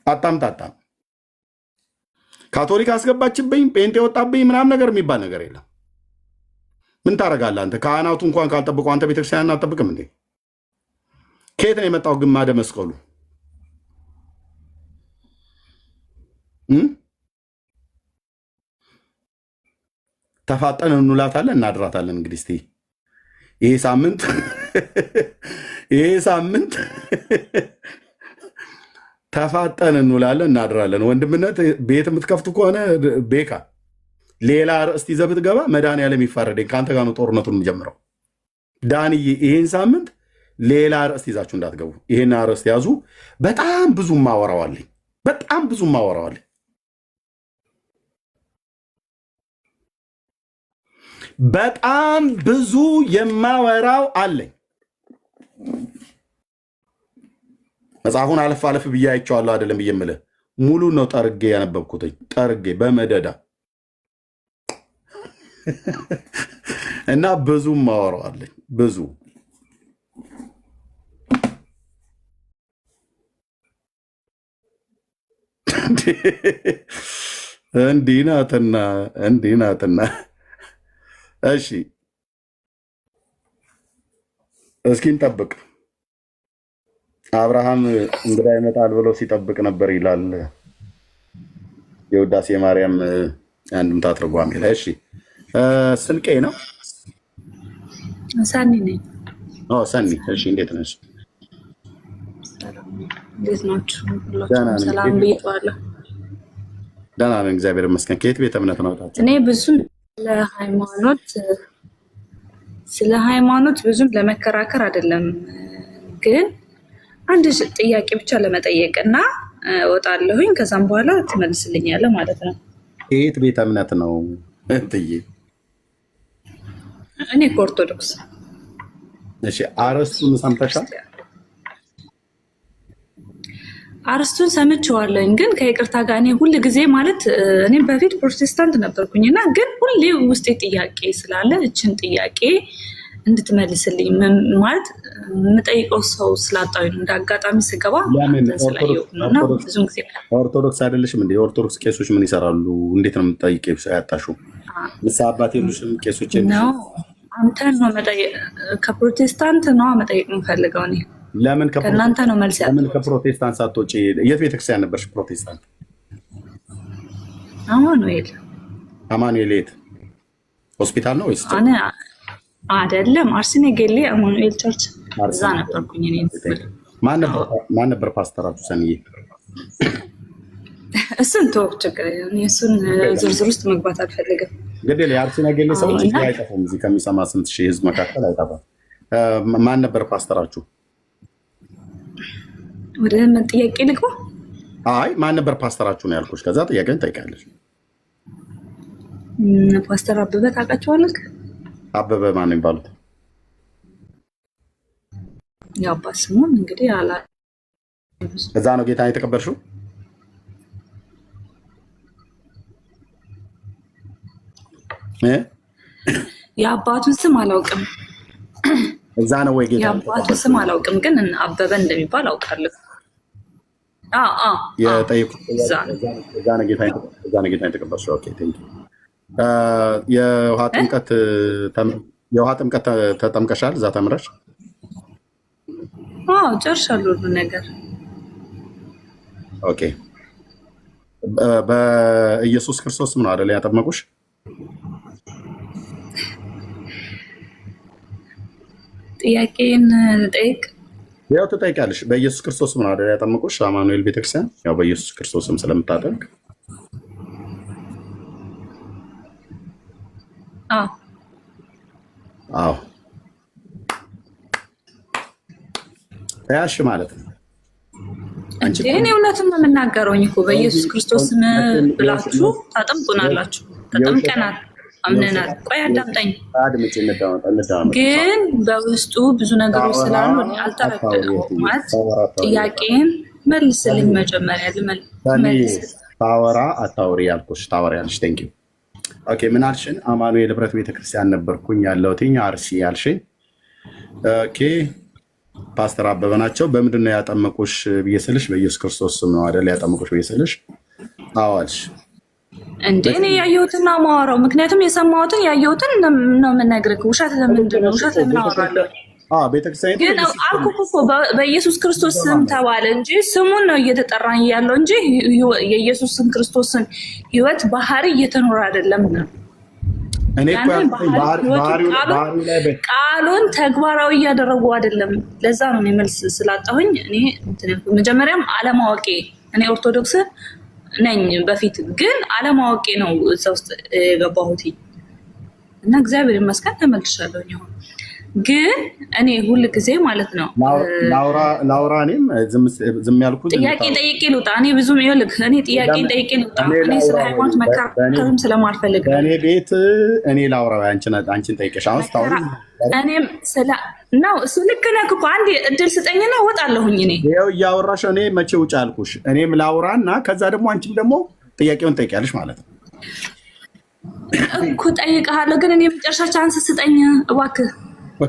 አታምታታም። ካቶሊክ አስገባችብኝ ጴንጤ ወጣብኝ ምናምን ነገር የሚባል ነገር የለም። ምን ታደርጋለህ አንተ? ካህናቱ እንኳን ካልጠብቁ አንተ ቤተክርስቲያን አትጠብቅም እንዴ? ከየት ነው የመጣው ግማደ መስቀሉ? ተፋጠን እንውላታለን እናድራታለን። እንግዲህ እስኪ ይሄ ሳምንት ተፋጠን እንውላለን እናድራለን። ወንድምነት ቤት የምትከፍቱ ከሆነ ቤካ ሌላ ርዕስት ይዘህ ብትገባ መድኃኔዓለም ይፋረደኝ። ከአንተ ጋር ነው ጦርነቱን የምጀምረው። ዳንዬ ይህን ሳምንት ሌላ ርዕስት ይዛችሁ እንዳትገቡ። ይሄን ርዕስት ያዙ። በጣም ብዙ ማወራዋለኝ። በጣም ብዙ የማወራው አለኝ። መጽሐፉን አለፍ አለፍ ብዬ አይቼዋለሁ አይደለም ብዬ የምልህ ሙሉ ነው ጠርጌ ያነበብኩትኝ። ጠርጌ በመደዳ እና ብዙ ማወራው አለኝ። ብዙ እንዲህ ናትና። እሺ እስኪ እንጠብቅ። አብርሃም እንግዳ ይመጣል ብሎ ሲጠብቅ ነበር ይላል የውዳሴ ማርያም አንድምታ ትርጓሜ ላይ። እሺ ስንቄ ነው ሰኒ ነኝ። ሰኒ። እሺ እንዴት ነሽ? እንዴት ናችሁ? ሰላም ብያለሁ። ደህና ነን እግዚአብሔር ይመስገን። ከየት ቤተ እምነት ነው? እኔ ብዙም ስለ ሃይማኖት ብዙም ለመከራከር አይደለም፣ ግን አንድ ጥያቄ ብቻ ለመጠየቅ እና እወጣለሁኝ። ከዛም በኋላ ትመልስልኛለህ ማለት ነው። ከየት ቤተ እምነት ነው እንትዬ? እኔ ከኦርቶዶክስ። እሺ አርዕስቱን ሰምተሻል? አርስቱን ሰምቼዋለሁኝ፣ ግን ከይቅርታ ጋር እኔ ሁል ጊዜ ማለት እኔ በፊት ፕሮቴስታንት ነበርኩኝና ግን ሁሌ ውስጤ ጥያቄ ስላለ እችን ጥያቄ እንድትመልስልኝ ማለት የምጠይቀው ሰው ስላጣሁኝ ነው። እንደ አጋጣሚ ስገባ ብዙም ጊዜ ኦርቶዶክስ አይደለሽም እንዴ? የኦርቶዶክስ ቄሶች ምን ይሰራሉ? እንዴት ነው የምትጠይቂው? ሰው ያጣሽው ንስሐ አባት የሉሽም? ቄሶች ነው አንተን ነው መጠየቅ። ከፕሮቴስታንት ነው መጠየቅ የምፈልገው እኔ። ለምን ከእናንተ ነው መልስ ያለው? ለምን ከፕሮቴስታንት ሳትወጪ? የት ቤተክርስቲያን ነበርሽ ፕሮቴስታንት? አማኑኤል። አማኑኤል የት ሆስፒታል ነው ወይስ? አይደለም፣ አርሲኔ ጌሌ አማኑኤል ቸርች እዛ ነበርኩኝ እኔ። ማን ነበር ፓስተራችሁ ሰንዬ? እሱን ተወው፣ ችግር የለም። እሱን ዝርዝር ውስጥ መግባት አልፈልግም። እንግዲህ የአርሲኔ ጌሌ ሰዎች አይጠፉም። እዚህ ከሚሰማ ስንት ሺህ ህዝብ መካከል አይጠፋም። ማን ነበር ፓስተራችሁ? ወደ ምን ጥያቄ ልግባ? አይ ማን ነበር ፓስተራችሁ ነው ያልኩሽ። ከዛ ጥያቄን ጠይቃለሽ። ፓስተር አበበ ታውቃቸዋለህ? አበበ ማን ነው የሚባሉት? የአባት ስሙን እንግዲህ አላ እዛ ነው ጌታን የተቀበልሽው? የአባቱን ስም አላውቅም። እዛ ነው ወይ ጌታ? የአባቱን ስም አላውቅም፣ ግን አበበ እንደሚባል አውቃለሁ። የጠየቁት እዛ ነው ጌታ የተቀበልሽው? ኦኬ ቴንክ ዩ። የውሃ ጥምቀት ተጠምቀሻል? እዛ ተምረሽ? ጨርሻለሁ ሁሉ ነገር። ኦኬ። በኢየሱስ ክርስቶስ ምን አይደል ያጠመቁሽ? ጥያቄን ጠይቅ። ያው ትጠይቃለሽ። በኢየሱስ ክርስቶስ ምን አይደል ያጠመቁሽ? አማኑኤል ቤተክርስቲያን ያው በኢየሱስ ክርስቶስም ስለምታደርግ አዎ ያሽ ማለት ነው። እኔ እውነቱን ነው የምናገረው እኮ በኢየሱስ ክርስቶስ ስም ብላችሁ ታጠምቁናላችሁ። ተጠምቀናል፣ አምነናል። ቆይ አዳምጠኝ። ግን በውስጡ ብዙ ነገሮች ስላሉ አልተረዳሁም። ማለት ጥያቄን መልስልኝ መጀመሪያ። ልመልስ ታወራ አታውሪ ያልኩሽ ታወሪያለሽ። ቴንክ ዩ። ኦኬ ምን አልሽን? አማኑኤል ህብረት ቤተክርስቲያን ነበርኩኝ ያለሁትኝ አርሲ ያልሽኝ። ኦኬ ፓስተር አበበ ናቸው። በምንድን ነው ያጠመቁሽ ብዬ ስልሽ በኢየሱስ ክርስቶስ ስም ነው አይደል ያጠመቁሽ ብዬ ስልሽ አዎ አልሽ። እንዴ እኔ ያየሁትና ማወራው፣ ምክንያቱም የሰማሁትን ያየሁትን ነው የምነግርህ። ውሸት ለምንድን ነው? ውሸት ለምን አወራለሁ? ቤተክርስቲያን ግን አልኩህ እኮ በኢየሱስ ክርስቶስ ስም ተባለ እንጂ ስሙን ነው እየተጠራኝ ያለው እንጂ የኢየሱስን ክርስቶስን ህይወት ባህሪ እየተኖረ አይደለም ነው። ቃሉን ተግባራዊ እያደረጉ አይደለም። ለዛ ነው መልስ ስላጣሁኝ እኔ መጀመሪያም አለማወቄ። እኔ ኦርቶዶክስ ነኝ በፊት፣ ግን አለማወቄ ነው እዛ ውስጥ የገባሁት እና እግዚአብሔር ይመስገን ተመልሻለሁኝ። አሁን ግን እኔ ሁል ጊዜ ማለት ነው ላውራ እኔም ዝም ያልኩት ጥያቄ ጠይቄ ልውጣ። እኔ ብዙም ይኸውልህ እኔ ጥያቄ ጠይቄ ልውጣ። እኔ ስለ ሃይማኖት መከራከርም ስለማልፈልግ እኔ ቤት እኔ ላውራ አንቺን ጠይቄሽ አሁን ስታውሪ እኔም ስለ ነው እሱ ልክ ነህ እኮ። አንዴ እድል ስጠኝና እወጣለሁኝ። እኔ ይኸው እያወራሽ እኔ መቼ ውጭ አልኩሽ? እኔም ላውራ እና ከዛ ደግሞ አንቺም ደግሞ ጥያቄውን ጠይቂያለሽ ማለት ነው እኮ። ጠይቀሃለሁ፣ ግን እኔ መጨረሻ ቻንስ ስጠኝ እባክህ።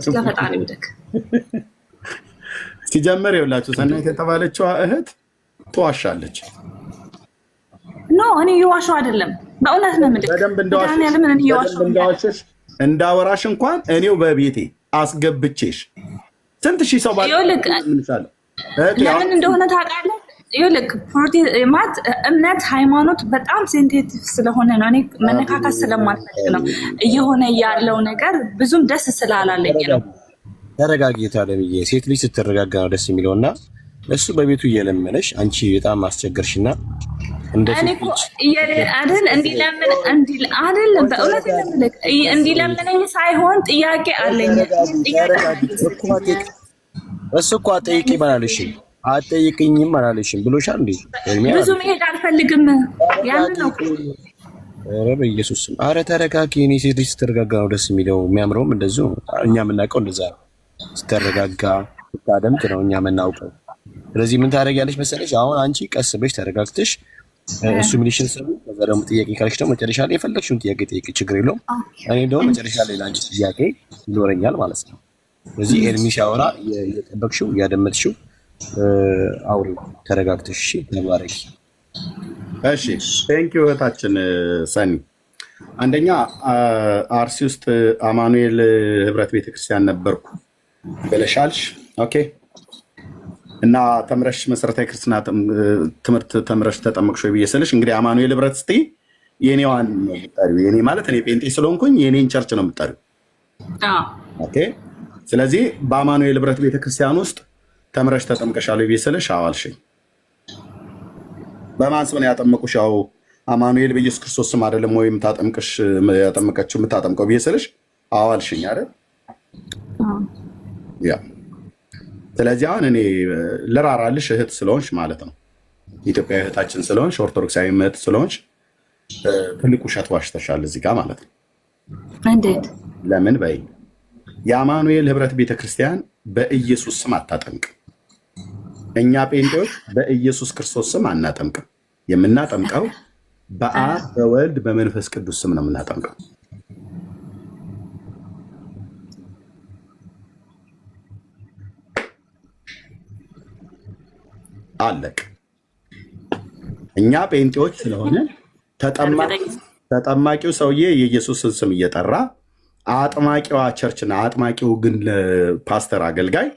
ስለፈጣሪ ብደክ ሲጀመር ይኸውላችሁ ሰናይት የተባለችዋ እህት ትዋሻለች። እኔ እየዋሸሁ አይደለም፣ በእውነት ነው የምልህ። በደንብ እንዳዋሸሽ እንዳወራሽ እንኳን እኔው በቤቴ አስገብቼሽ ስንት ሺህ ሰው ለምን እንደሆነ ታውቃለህ? ይኸውልህ ማለት እምነት ሃይማኖት በጣም ሴንሲቲቭ ስለሆነ ነው። እኔ መነካካት ስለማልፈልግ ነው። እየሆነ ያለው ነገር ብዙም ደስ ስላላለኝ ነው። ተረጋጊ ታለብዬ። ሴት ልጅ ስትረጋጋ ነው ደስ የሚለውና እሱ በቤቱ እየለመነሽ አንቺ በጣም አስቸገርሽና እንዲለምነኝ ሳይሆን ጥያቄ አለኝ። እሱ እኮ አትጠይቂም አላለሽም፣ አትጠይቅኝም አላለሽም ብሎሻል እንዴ? ብዙ መሄድ አልፈልግም ያንን ነው። ኧረ በኢየሱስ ስም ኧረ ተረጋጊ። እኔ ሴት ልጅ ስትረጋጋ ነው ደስ የሚለው፣ የሚያምረውም እንደዚሁ እኛ የምናውቀው እንደዛ ነው። ስትረጋጋ ስታደምጥ ነው እኛ የምናውቀው። ስለዚህ ምን ታደርጊያለሽ መሰለሽ? አሁን አንቺ ቀስ ብለሽ ተረጋግተሽ እሱ ሚሊሽን ሰው ከዛ ደግሞ ጥያቄ ካለሽ ደግሞ መጨረሻ ላይ የፈለግሽውን ጥያቄ ጠይቂ፣ ችግር የለውም። እኔ ደግሞ መጨረሻ ላይ ለአንቺ ጥያቄ ይኖረኛል ማለት ነው። ስለዚህ ኤርሚ ሲያወራ እየጠበቅሽው እያደመጥሽው አውሪው ተረጋግተሽ። እሺ ተባረኪ። እሺ ቴንኪው እህታችን ሰኒ። አንደኛ አርሲ ውስጥ አማኑኤል ህብረት ቤተክርስቲያን ነበርኩ ብለሻልሽ። ኦኬ እና ተምረሽ መሰረታዊ ክርስትና ትምህርት ተምረሽ ተጠመቅሽ ወይ ብዬ ስልሽ እንግዲህ አማኑኤል ህብረት ስትይ የኔዋን ነው የምጠሪው። የኔ ማለት እኔ ጴንጤ ስለሆንኩኝ የኔን ቸርች ነው የምጠሪው። ኦኬ ስለዚህ በአማኑኤል ህብረት ቤተክርስቲያን ውስጥ ተምረሽ ተጠምቀሻል ወይ ብዬ ስልሽ አዎ አልሽኝ። በማን ስም ነው ያጠመቁሽ? ያው አማኑኤል በኢየሱስ ክርስቶስ ስም አይደለም ወይም ታጠምቅሽ ያጠመቀችው የምታጠምቀው ብዬ ስልሽ አዎ አልሽኝ አይደል? ያ ስለዚህ አሁን እኔ ልራራልሽ እህት ስለሆንሽ ማለት ነው፣ ኢትዮጵያዊ እህታችን ስለሆንሽ፣ ኦርቶዶክሳዊ እህት ስለሆንሽ ትልቅ ውሸት ዋሽተሻል እዚህ ጋር ማለት ነው። እንዴት? ለምን በይ የአማኑኤል ህብረት ቤተክርስቲያን በኢየሱስ ስም አታጠምቅም። እኛ ጴንጤዎች በኢየሱስ ክርስቶስ ስም አናጠምቅም። የምናጠምቀው በአብ በወልድ በመንፈስ ቅዱስ ስም ነው የምናጠምቀው። አለቅ። እኛ ጴንጤዎች ስለሆነ ተጠማቂው ሰውዬ የኢየሱስን ስም እየጠራ አጥማቂዋ ቸርችና አጥማቂው ግን ፓስተር አገልጋይ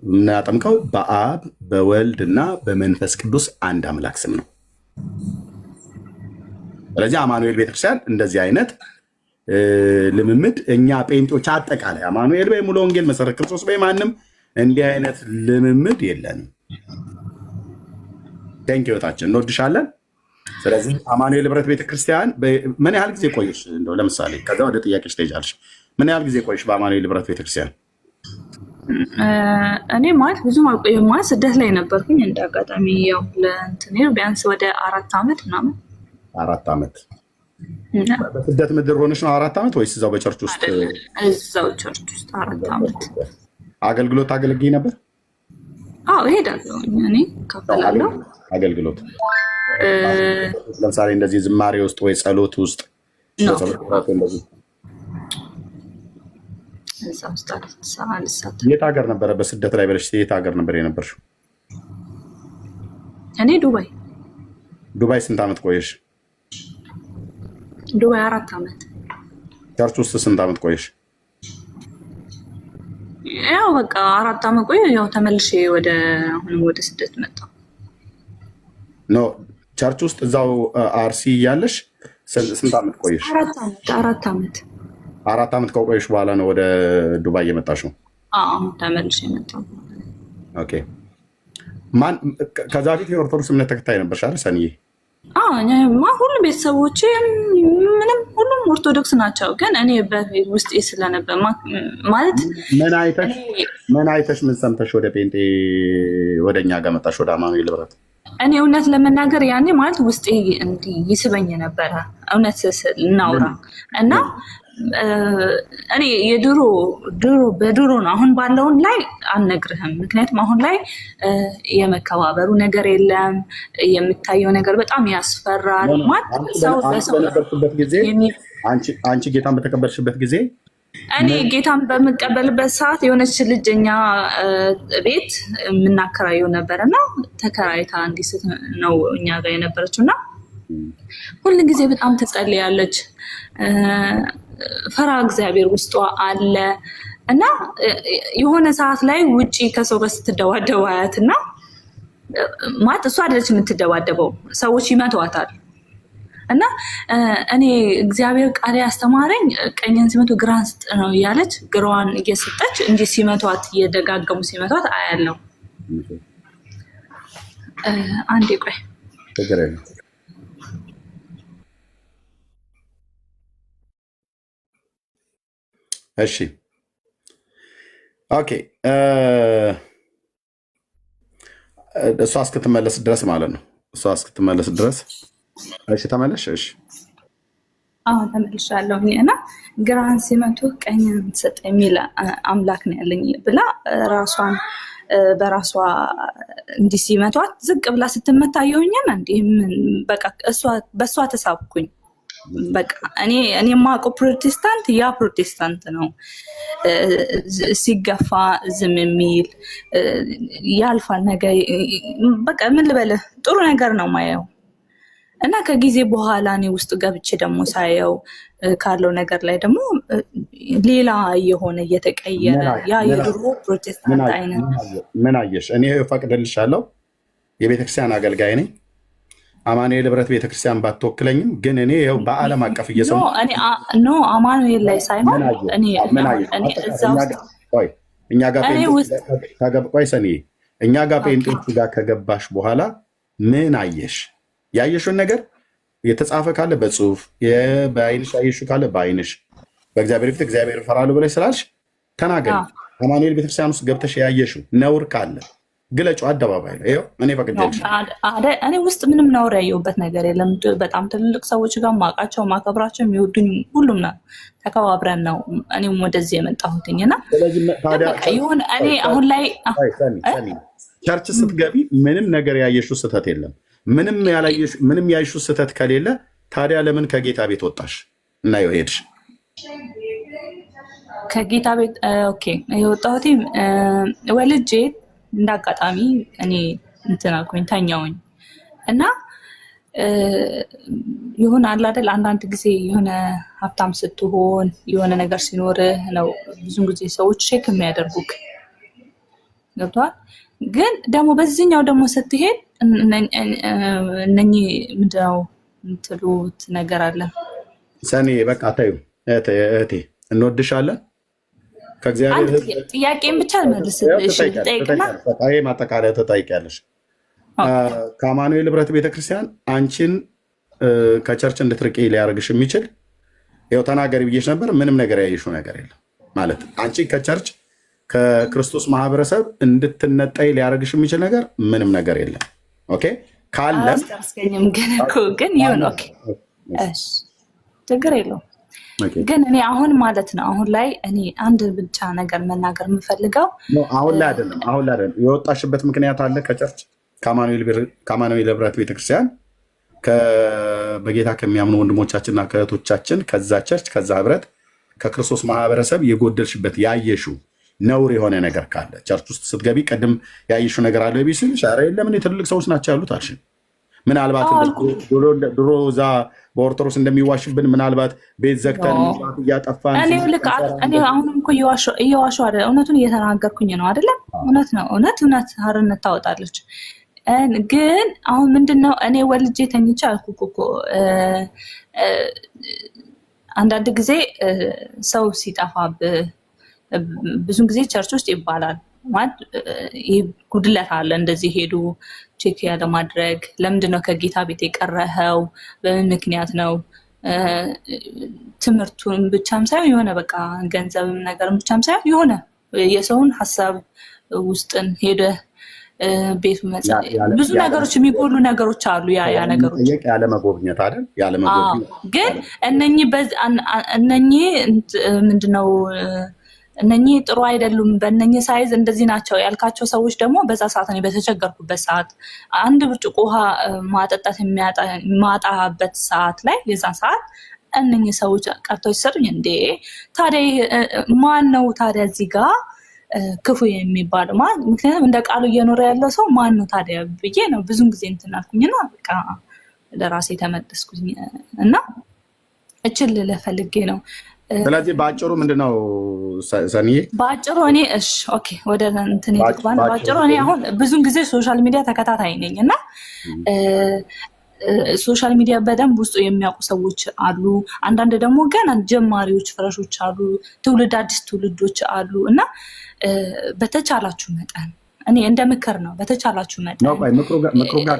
የምናጠምቀው በአብ በወልድ እና በመንፈስ ቅዱስ አንድ አምላክ ስም ነው። ስለዚህ አማኑኤል ቤተክርስቲያን እንደዚህ አይነት ልምምድ እኛ ጴንጤዎች አጠቃላይ አማኑኤል በይ ሙሉ ወንጌል መሰረት ክርስቶስ በይ ማንም እንዲህ አይነት ልምምድ የለንም። ቴንክ ዩታችን እንወድሻለን። ስለዚህ አማኑኤል ህብረት ቤተክርስቲያን ምን ያህል ጊዜ ቆይሽ? እንደው ለምሳሌ ከዛ ወደ ጥያቄሽ ትሄጃለሽ። ምን ያህል ጊዜ ቆይሽ በአማኑኤል ህብረት ቤተክርስቲያን? እኔ ማለት ብዙም አልቆየም። ማለት ስደት ላይ ነበርኩኝ እንደ አጋጣሚ ያው ለእንትን ቢያንስ ወደ 4 ዓመት ምናምን። 4 ዓመት በስደት ምድር ሆነሽ ነው 4 ዓመት ወይስ እዛው በቸርች ውስጥ? እዛው ቸርች ውስጥ 4 ዓመት አገልግሎት ታገለግይ ነበር? አዎ እሄዳለሁ። እኔ ከፈላለሁ አገልግሎት ለምሳሌ እንደዚህ ዝማሬ ውስጥ ወይ ጸሎት ውስጥ እንደዚህ የት ሀገር ነበረ? በስደት ላይ በለሽ የት ሀገር ነበር የነበርሽው? እኔ ዱባይ። ዱባይ ስንት ዓመት ቆየሽ? ዱባይ 4 ዓመት። ቸርች ውስጥ ስንት ዓመት ቆየሽ? ያው በቃ 4 ዓመት ቆየ። ያው ተመልሼ ወደ ስደት መጣሁ። ኖ ቸርች ውስጥ እዛው አርሲ እያለሽ ስንት ዓመት ቆየሽ? 4 ዓመት። 4 ዓመት ከቆየሽ በኋላ ነው ወደ ዱባይ የመጣሽው? አዎ ተመልሼ መጣሁ። ኦኬ። ከዛ በፊት የኦርቶዶክስ እምነት ተከታይ ነበርሽ አይደል ሰንዬ? ሁሉም ቤተሰቦቼ ሁሉም ኦርቶዶክስ ናቸው። ግን እኔ ውስጤ ስለነበር ማለት ምን አይተሽ ምን ሰምተሽ ወደ ጴንጤ ወደኛ ጋር መጣሽ ወደ አማኑኤል ህብረት? እኔ እውነት ለመናገር ያኔ ማለት ውስጤ እንዲህ ይስበኝ ነበረ እውነት እናውራ እና እኔ በድሮ ነው። አሁን ባለውን ላይ አልነግርህም። ምክንያቱም አሁን ላይ የመከባበሩ ነገር የለም። የምታየው ነገር በጣም ያስፈራል። አንቺ ጌታን በተቀበልሽበት ጊዜ እኔ ጌታን በምቀበልበት ሰዓት የሆነች ልጅ እኛ ቤት የምናከራየው ነበርና ተከራይታ እንዲህ ነው እኛ ጋር የነበረችው እና ሁሉ ጊዜ በጣም ትጸልያለች። ፈራ እግዚአብሔር ውስጧ አለ እና የሆነ ሰዓት ላይ ውጪ ከሰው ጋር ስትደባደብ አያትና ማለት እሷ አይደለች የምትደባደበው፣ ሰዎች ይመቷታል። እና እኔ እግዚአብሔር ቃል ያስተማረኝ ቀኝን ሲመቱ ግራን ስጥ ነው እያለች ግራዋን እየሰጠች እንጂ ሲመቷት እየደጋገሙ ሲመቷት አያለው። አንዴ ቆይ እሺ ኦኬ እሷ እስክትመለስ ድረስ ማለት ነው። እሷ እስክትመለስ ድረስ እሺ ተመለሽ። እሺ አሁን ተመልሻለሁ። እና ግራን ሲመቱ ቀኝን ስጥ የሚል አምላክ ነው ያለኝ ብላ ራሷን በራሷ እንዲህ ሲመቷት ዝቅ ብላ ስትመታ የሆኛል። እንዲህ በቃ በእሷ ተሳብኩኝ። በቃ እኔ የማውቀው ፕሮቴስታንት ያ ፕሮቴስታንት ነው። ሲገፋ ዝም የሚል ያልፋል ነገር በቃ ምን ልበልህ ጥሩ ነገር ነው ማየው። እና ከጊዜ በኋላ እኔ ውስጥ ገብቼ ደግሞ ሳየው ካለው ነገር ላይ ደግሞ ሌላ የሆነ እየተቀየረ ያ የድሮ ፕሮቴስታንት አይነት ምን አየሽ? እኔ እፈቅድልሻለሁ፣ የቤተክርስቲያን አገልጋይ ነኝ። አማኑኤል ህብረት ቤተክርስቲያን ባትወክለኝም ግን እኔ ይኸው በዓለም አቀፍ እየሰሙ ኖ አማኑኤል ላይ ሳይሆን እኔ እዛ ውስጥ እኛ ጋር እኛ ጋር ጴንጤዎቹ ጋር ከገባሽ በኋላ ምን አየሽ? ያየሽውን ነገር የተጻፈ ካለ በጽሁፍ በአይንሽ ያየሽው ካለ በአይንሽ በእግዚአብሔር ፊት እግዚአብሔር እፈራለሁ ብለሽ ስላልሽ ተናገሪ። አማኑኤል ቤተክርስቲያን ውስጥ ገብተሽ ያየሽው ነውር ካለ ግለጩ አደባባይ ላይ። ይኸው እኔ ፈቅጄልሽ። እኔ ውስጥ ምንም ነውር ያየሁበት ነገር የለም። በጣም ትልልቅ ሰዎች ጋር ማውቃቸው ማከብራቸው የሚወዱኝ ሁሉም ነው ተከባብረን ነው እኔም ወደዚህ የመጣሁትኝ እና ይሁን እኔ አሁን ላይ ቸርች ስትገቢ ምንም ነገር ያየሽው ስህተት የለም። ምንም ያየሽው ስህተት ከሌለ ታዲያ ለምን ከጌታ ቤት ወጣሽ እና ሄድሽ? ከጌታ ቤት ኦኬ የወጣሁት ወልጄ እንዳጋጣሚ እኔ እንትን አልኩኝ ተኛውኝ እና ይሁን አለ አይደል አንዳንድ ጊዜ የሆነ ሀብታም ስትሆን የሆነ ነገር ሲኖርህ ነው ብዙን ጊዜ ሰዎች ቼክ የሚያደርጉክ ገብቷል። ግን ደግሞ በዚህኛው ደግሞ ስትሄድ እነኚህ ምንድነው የምትሉት ነገር አለ። ሰኔ በቃ ታዩ እህቴ እንወድሻለን። ከእግዚአብሔር ጥያቄን ብቻ ልመልስልሽ ጠይቅና ይሄ ማጠቃለያ ትጠይቂያለሽ። ከአማኑኤል ህብረት ቤተክርስቲያን አንቺን ከቸርች እንድትርቂ ሊያደርግሽ የሚችል ይኸው ተናገሪ ብዬሽ ነበር። ምንም ነገር ያየሽው ነገር የለም ማለት አንቺን ከቸርች ከክርስቶስ ማህበረሰብ እንድትነጠይ ሊያደርግሽ የሚችል ነገር ምንም ነገር የለም። ኦኬ ካለም ግን ይሁን ኦኬ እሺ ችግር የለውም። ግን እኔ አሁን ማለት ነው አሁን ላይ እኔ አንድ ብቻ ነገር መናገር የምፈልገው አሁን ላይ አይደለም የወጣሽበት ምክንያት አለ ከቸርች ከአማኑኤል ህብረት ቤተክርስቲያን በጌታ ከሚያምኑ ወንድሞቻችንና ከእህቶቻችን ከዛ ቸርች ከዛ ህብረት ከክርስቶስ ማህበረሰብ የጎደልሽበት ያየሽው ነውር የሆነ ነገር ካለ ቸርች ውስጥ ስትገቢ ቅድም ያየሽው ነገር አለ ቢስልሽ ኧረ የለም ትልልቅ ሰዎች ናቸው ያሉት አልሽ። ምናልባት ድሮ እዛ በኦርቶዶክስ እንደሚዋሽብን ምናልባት ቤት ዘግተን እያጠፋን እኔ አሁንም እኮ እየዋሸሁ አይደለም፣ እውነቱን እየተናገርኩኝ ነው አይደለም። እውነት ነው እውነት ሀርነት ታወጣለች። ግን አሁን ምንድነው እኔ ወልጄ ተኝቼ አልኩ እኮ አንዳንድ ጊዜ ሰው ሲጠፋብህ ብዙን ጊዜ ቸርች ውስጥ ይባላል ማለት ይህ ጉድለት አለ እንደዚህ ሄዱ ቼክ ያለማድረግ። ለምንድነው ከጌታ ቤት የቀረኸው? በምን ምክንያት ነው? ትምህርቱን ብቻም ሳይሆን የሆነ በቃ ገንዘብም ነገርም ብቻም ሳይሆን የሆነ የሰውን ሀሳብ ውስጥን ሄደህ ቤቱ ብዙ ነገሮች የሚጎሉ ነገሮች አሉ። ያ ነገሮች ያለመጎብኘት አይደል? ያለመጎብኘት ግን እነኚህ ምንድነው እነኚህ ጥሩ አይደሉም፣ በእነኚህ ሳይዝ እንደዚህ ናቸው ያልካቸው ሰዎች ደግሞ በዛ ሰዓት እኔ በተቸገርኩበት ሰዓት አንድ ብርጭቆ ውሃ ማጠጣት የማጣበት ሰዓት ላይ የዛን ሰዓት እነኚህ ሰዎች ቀርተው ሲሰጡኝ እንዴ ታዲያ ማን ነው ታዲያ እዚህ ጋር ክፉ የሚባለው? ምክንያቱም እንደ ቃሉ እየኖረ ያለው ሰው ማን ነው ታዲያ ብዬ ነው ብዙን ጊዜ እንትን አልኩኝና በቃ ለራሴ ተመለስኩኝ እና እችል ልፈልጌ ነው። ስለዚህ በአጭሩ ምንድነው ሰኒዬ? በአጭሩ እኔ ኦኬ ወደ እንትን ይጥባል። በአጭሩ እኔ አሁን ብዙን ጊዜ ሶሻል ሚዲያ ተከታታይ ነኝ እና ሶሻል ሚዲያ በደንብ ውስጡ የሚያውቁ ሰዎች አሉ። አንዳንድ ደግሞ ገና ጀማሪዎች ፍረሾች አሉ። ትውልድ አዲስ ትውልዶች አሉ እና በተቻላችሁ መጠን እኔ እንደ ምክር ነው በተቻላችሁ መጠን ምክሩ ጋር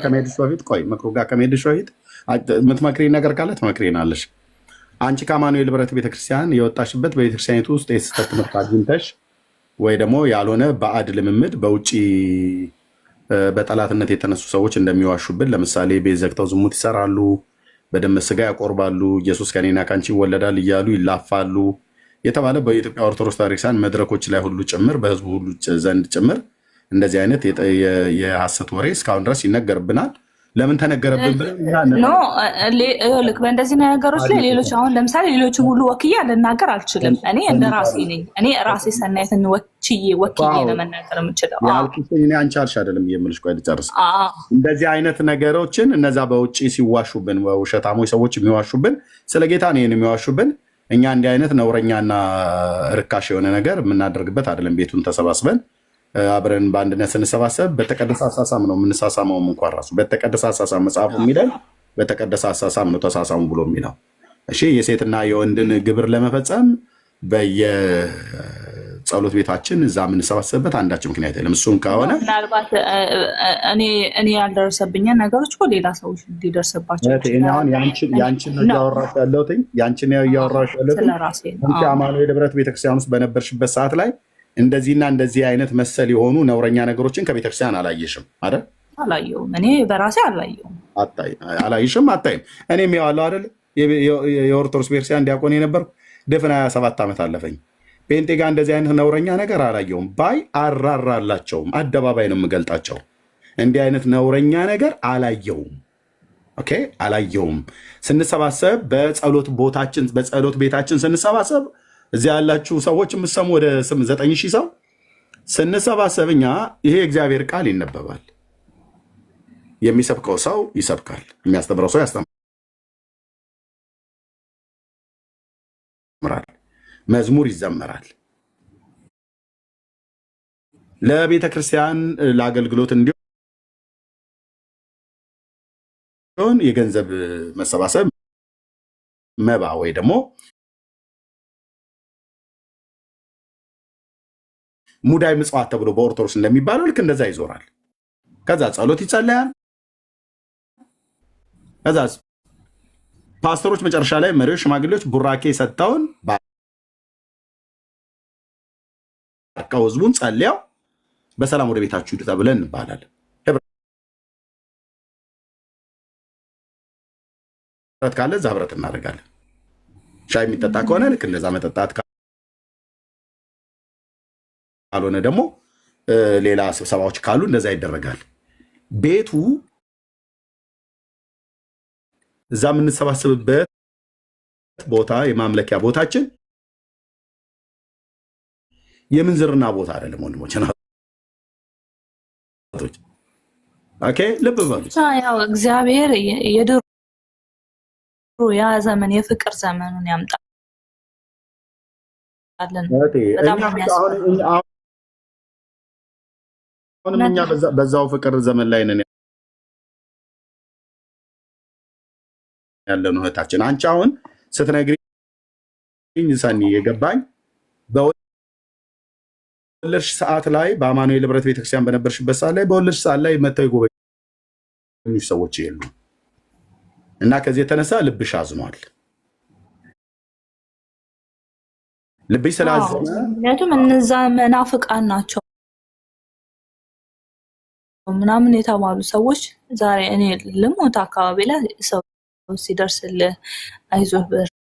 ከመሄድሽ በፊት የምትመክሪ ነገር ካለ ትመክሪናለሽ። አንቺ ከአማኑኤል ህብረት ቤተክርስቲያን የወጣሽበት በቤተክርስቲያኒቱ ውስጥ የስህተት ትምህርት አግኝተሽ ወይ ደግሞ ያልሆነ ባዕድ ልምምድ በውጭ በጠላትነት የተነሱ ሰዎች እንደሚዋሹብን፣ ለምሳሌ ቤት ዘግተው ዝሙት ይሰራሉ፣ በደም ስጋ ያቆርባሉ፣ ኢየሱስ ከኔና ከአንቺ ይወለዳል እያሉ ይላፋሉ የተባለ በኢትዮጵያ ኦርቶዶክስ ቤተክርስቲያን መድረኮች ላይ ሁሉ ጭምር በህዝቡ ሁሉ ዘንድ ጭምር እንደዚህ አይነት የሐሰት ወሬ እስካሁን ድረስ ይነገርብናል። ለምን ተነገረብን ብለን ልክ በእንደዚህ ነገሮች ላይ ሌሎች አሁን ለምሳሌ ሌሎችን ሁሉ ወክዬ ልናገር አልችልም። እኔ እንደ ራሴ ነኝ። እኔ ራሴ ሰናይትን ወክዬ ነው መናገር የምችለው። እኔ አንቺ አልሽ አይደለም የምልሽ። ቆይ ልጨርስ። እንደዚህ አይነት ነገሮችን እነዛ በውጭ ሲዋሹብን፣ ውሸታሞች ሰዎች የሚዋሹብን ስለ ጌታ ነው የሚዋሹብን። እኛ እንዲህ አይነት ነውረኛና ርካሽ የሆነ ነገር የምናደርግበት አይደለም። ቤቱን ተሰባስበን አብረን በአንድነት ስንሰባሰብ በተቀደሰ አሳሳም ነው የምንሳሳመውም። እንኳን ራሱ በተቀደሰ አሳሳም መጽሐፉ የሚለን በተቀደሰ አሳሳም ነው ተሳሳሙ ብሎ የሚለው። እሺ የሴትና የወንድን ግብር ለመፈጸም በየጸሎት ቤታችን እዛ የምንሰባሰብበት አንዳች ምክንያት የለም። እሱም ከሆነ ምናልባት እኔ ያልደረሰብኝን ነገሮች እኮ ሌላ ሰዎች እንዲደርስባቸው ያንቺን እያወራሽ ያለሁት አማኑኤል ህብረት ቤተክርስቲያን ውስጥ በነበርሽበት ሰዓት ላይ እንደዚህና እንደዚህ አይነት መሰል የሆኑ ነውረኛ ነገሮችን ከቤተክርስቲያን አላየሽም አይደል? አላየሁም። እኔ በራሴ አላየሁም። አላየሽም፣ አታይም። እኔም ያዋለው አይደል የኦርቶዶክስ ቤተክርስቲያን ዲያቆን የነበርኩ ድፍን 27 ዓመት አለፈኝ። ጴንጤ ጋር እንደዚህ አይነት ነውረኛ ነገር አላየሁም። ባይ አራራላቸውም፣ አደባባይ ነው የምገልጣቸው። እንዲህ አይነት ነውረኛ ነገር አላየሁም። ኦኬ አላየሁም። ስንሰባሰብ በጸሎት ቤታችን ስንሰባሰብ እዚያ ያላችሁ ሰዎች የምትሰሙ ወደ 9,000 ሰው ስንሰባሰብ እኛ ይሄ እግዚአብሔር ቃል ይነበባል። የሚሰብከው ሰው ይሰብካል፣ የሚያስተምረው ሰው ያስተምራል፣ መዝሙር ይዘመራል። ለቤተ ክርስቲያን ለአገልግሎት እንዲሆን የገንዘብ መሰባሰብ መባ ወይ ደግሞ ሙዳይ ምጽዋት ተብሎ በኦርቶዶክስ እንደሚባለው ልክ እንደዛ ይዞራል። ከዛ ጸሎት ይጸለያል። ከዛ ፓስተሮች መጨረሻ ላይ መሪዎች፣ ሽማግሌዎች ቡራኬ ሰጥተውን ባርካው ህዝቡን ጸልያው በሰላም ወደ ቤታችሁ ሂዱ ተብለን እንባላለን። ህብረት ካለ እዛ ህብረት እናደርጋለን። ሻይ የሚጠጣ ከሆነ ልክ እንደዛ መጠጣት ካልሆነ ደግሞ ሌላ ስብሰባዎች ካሉ እንደዛ ይደረጋል። ቤቱ እዛ የምንሰባሰብበት ቦታ የማምለኪያ ቦታችን የምንዝርና ቦታ አይደለም ወንድሞች። ኦኬ ልብ በሉ። ያው እግዚአብሔር የድሮ ያ ዘመን የፍቅር ዘመኑን ያምጣልን። አሁንም እኛ በዛው ፍቅር ዘመን ላይ ነን ያለነው እህታችን። አንቺ አሁን ስትነግሪኝ ሰኒ የገባኝ በወለድሽ ሰዓት ላይ በአማኑኤል ህብረት ቤተክርስቲያን በነበርሽበት ሰዓት ላይ በወለድሽ ሰዓት ላይ መተው የጎበኙ ሰዎች የሉ እና ከዚህ የተነሳ ልብሽ አዝኗል። ልብሽ ስላዘነ ምክንያቱም እነዛ መናፍቃን ናቸው ምናምን የተባሉ ሰዎች ዛሬ እኔ ልሞት አካባቢ ላይ ሰው ሲደርስልህ አይዞህ በርቺ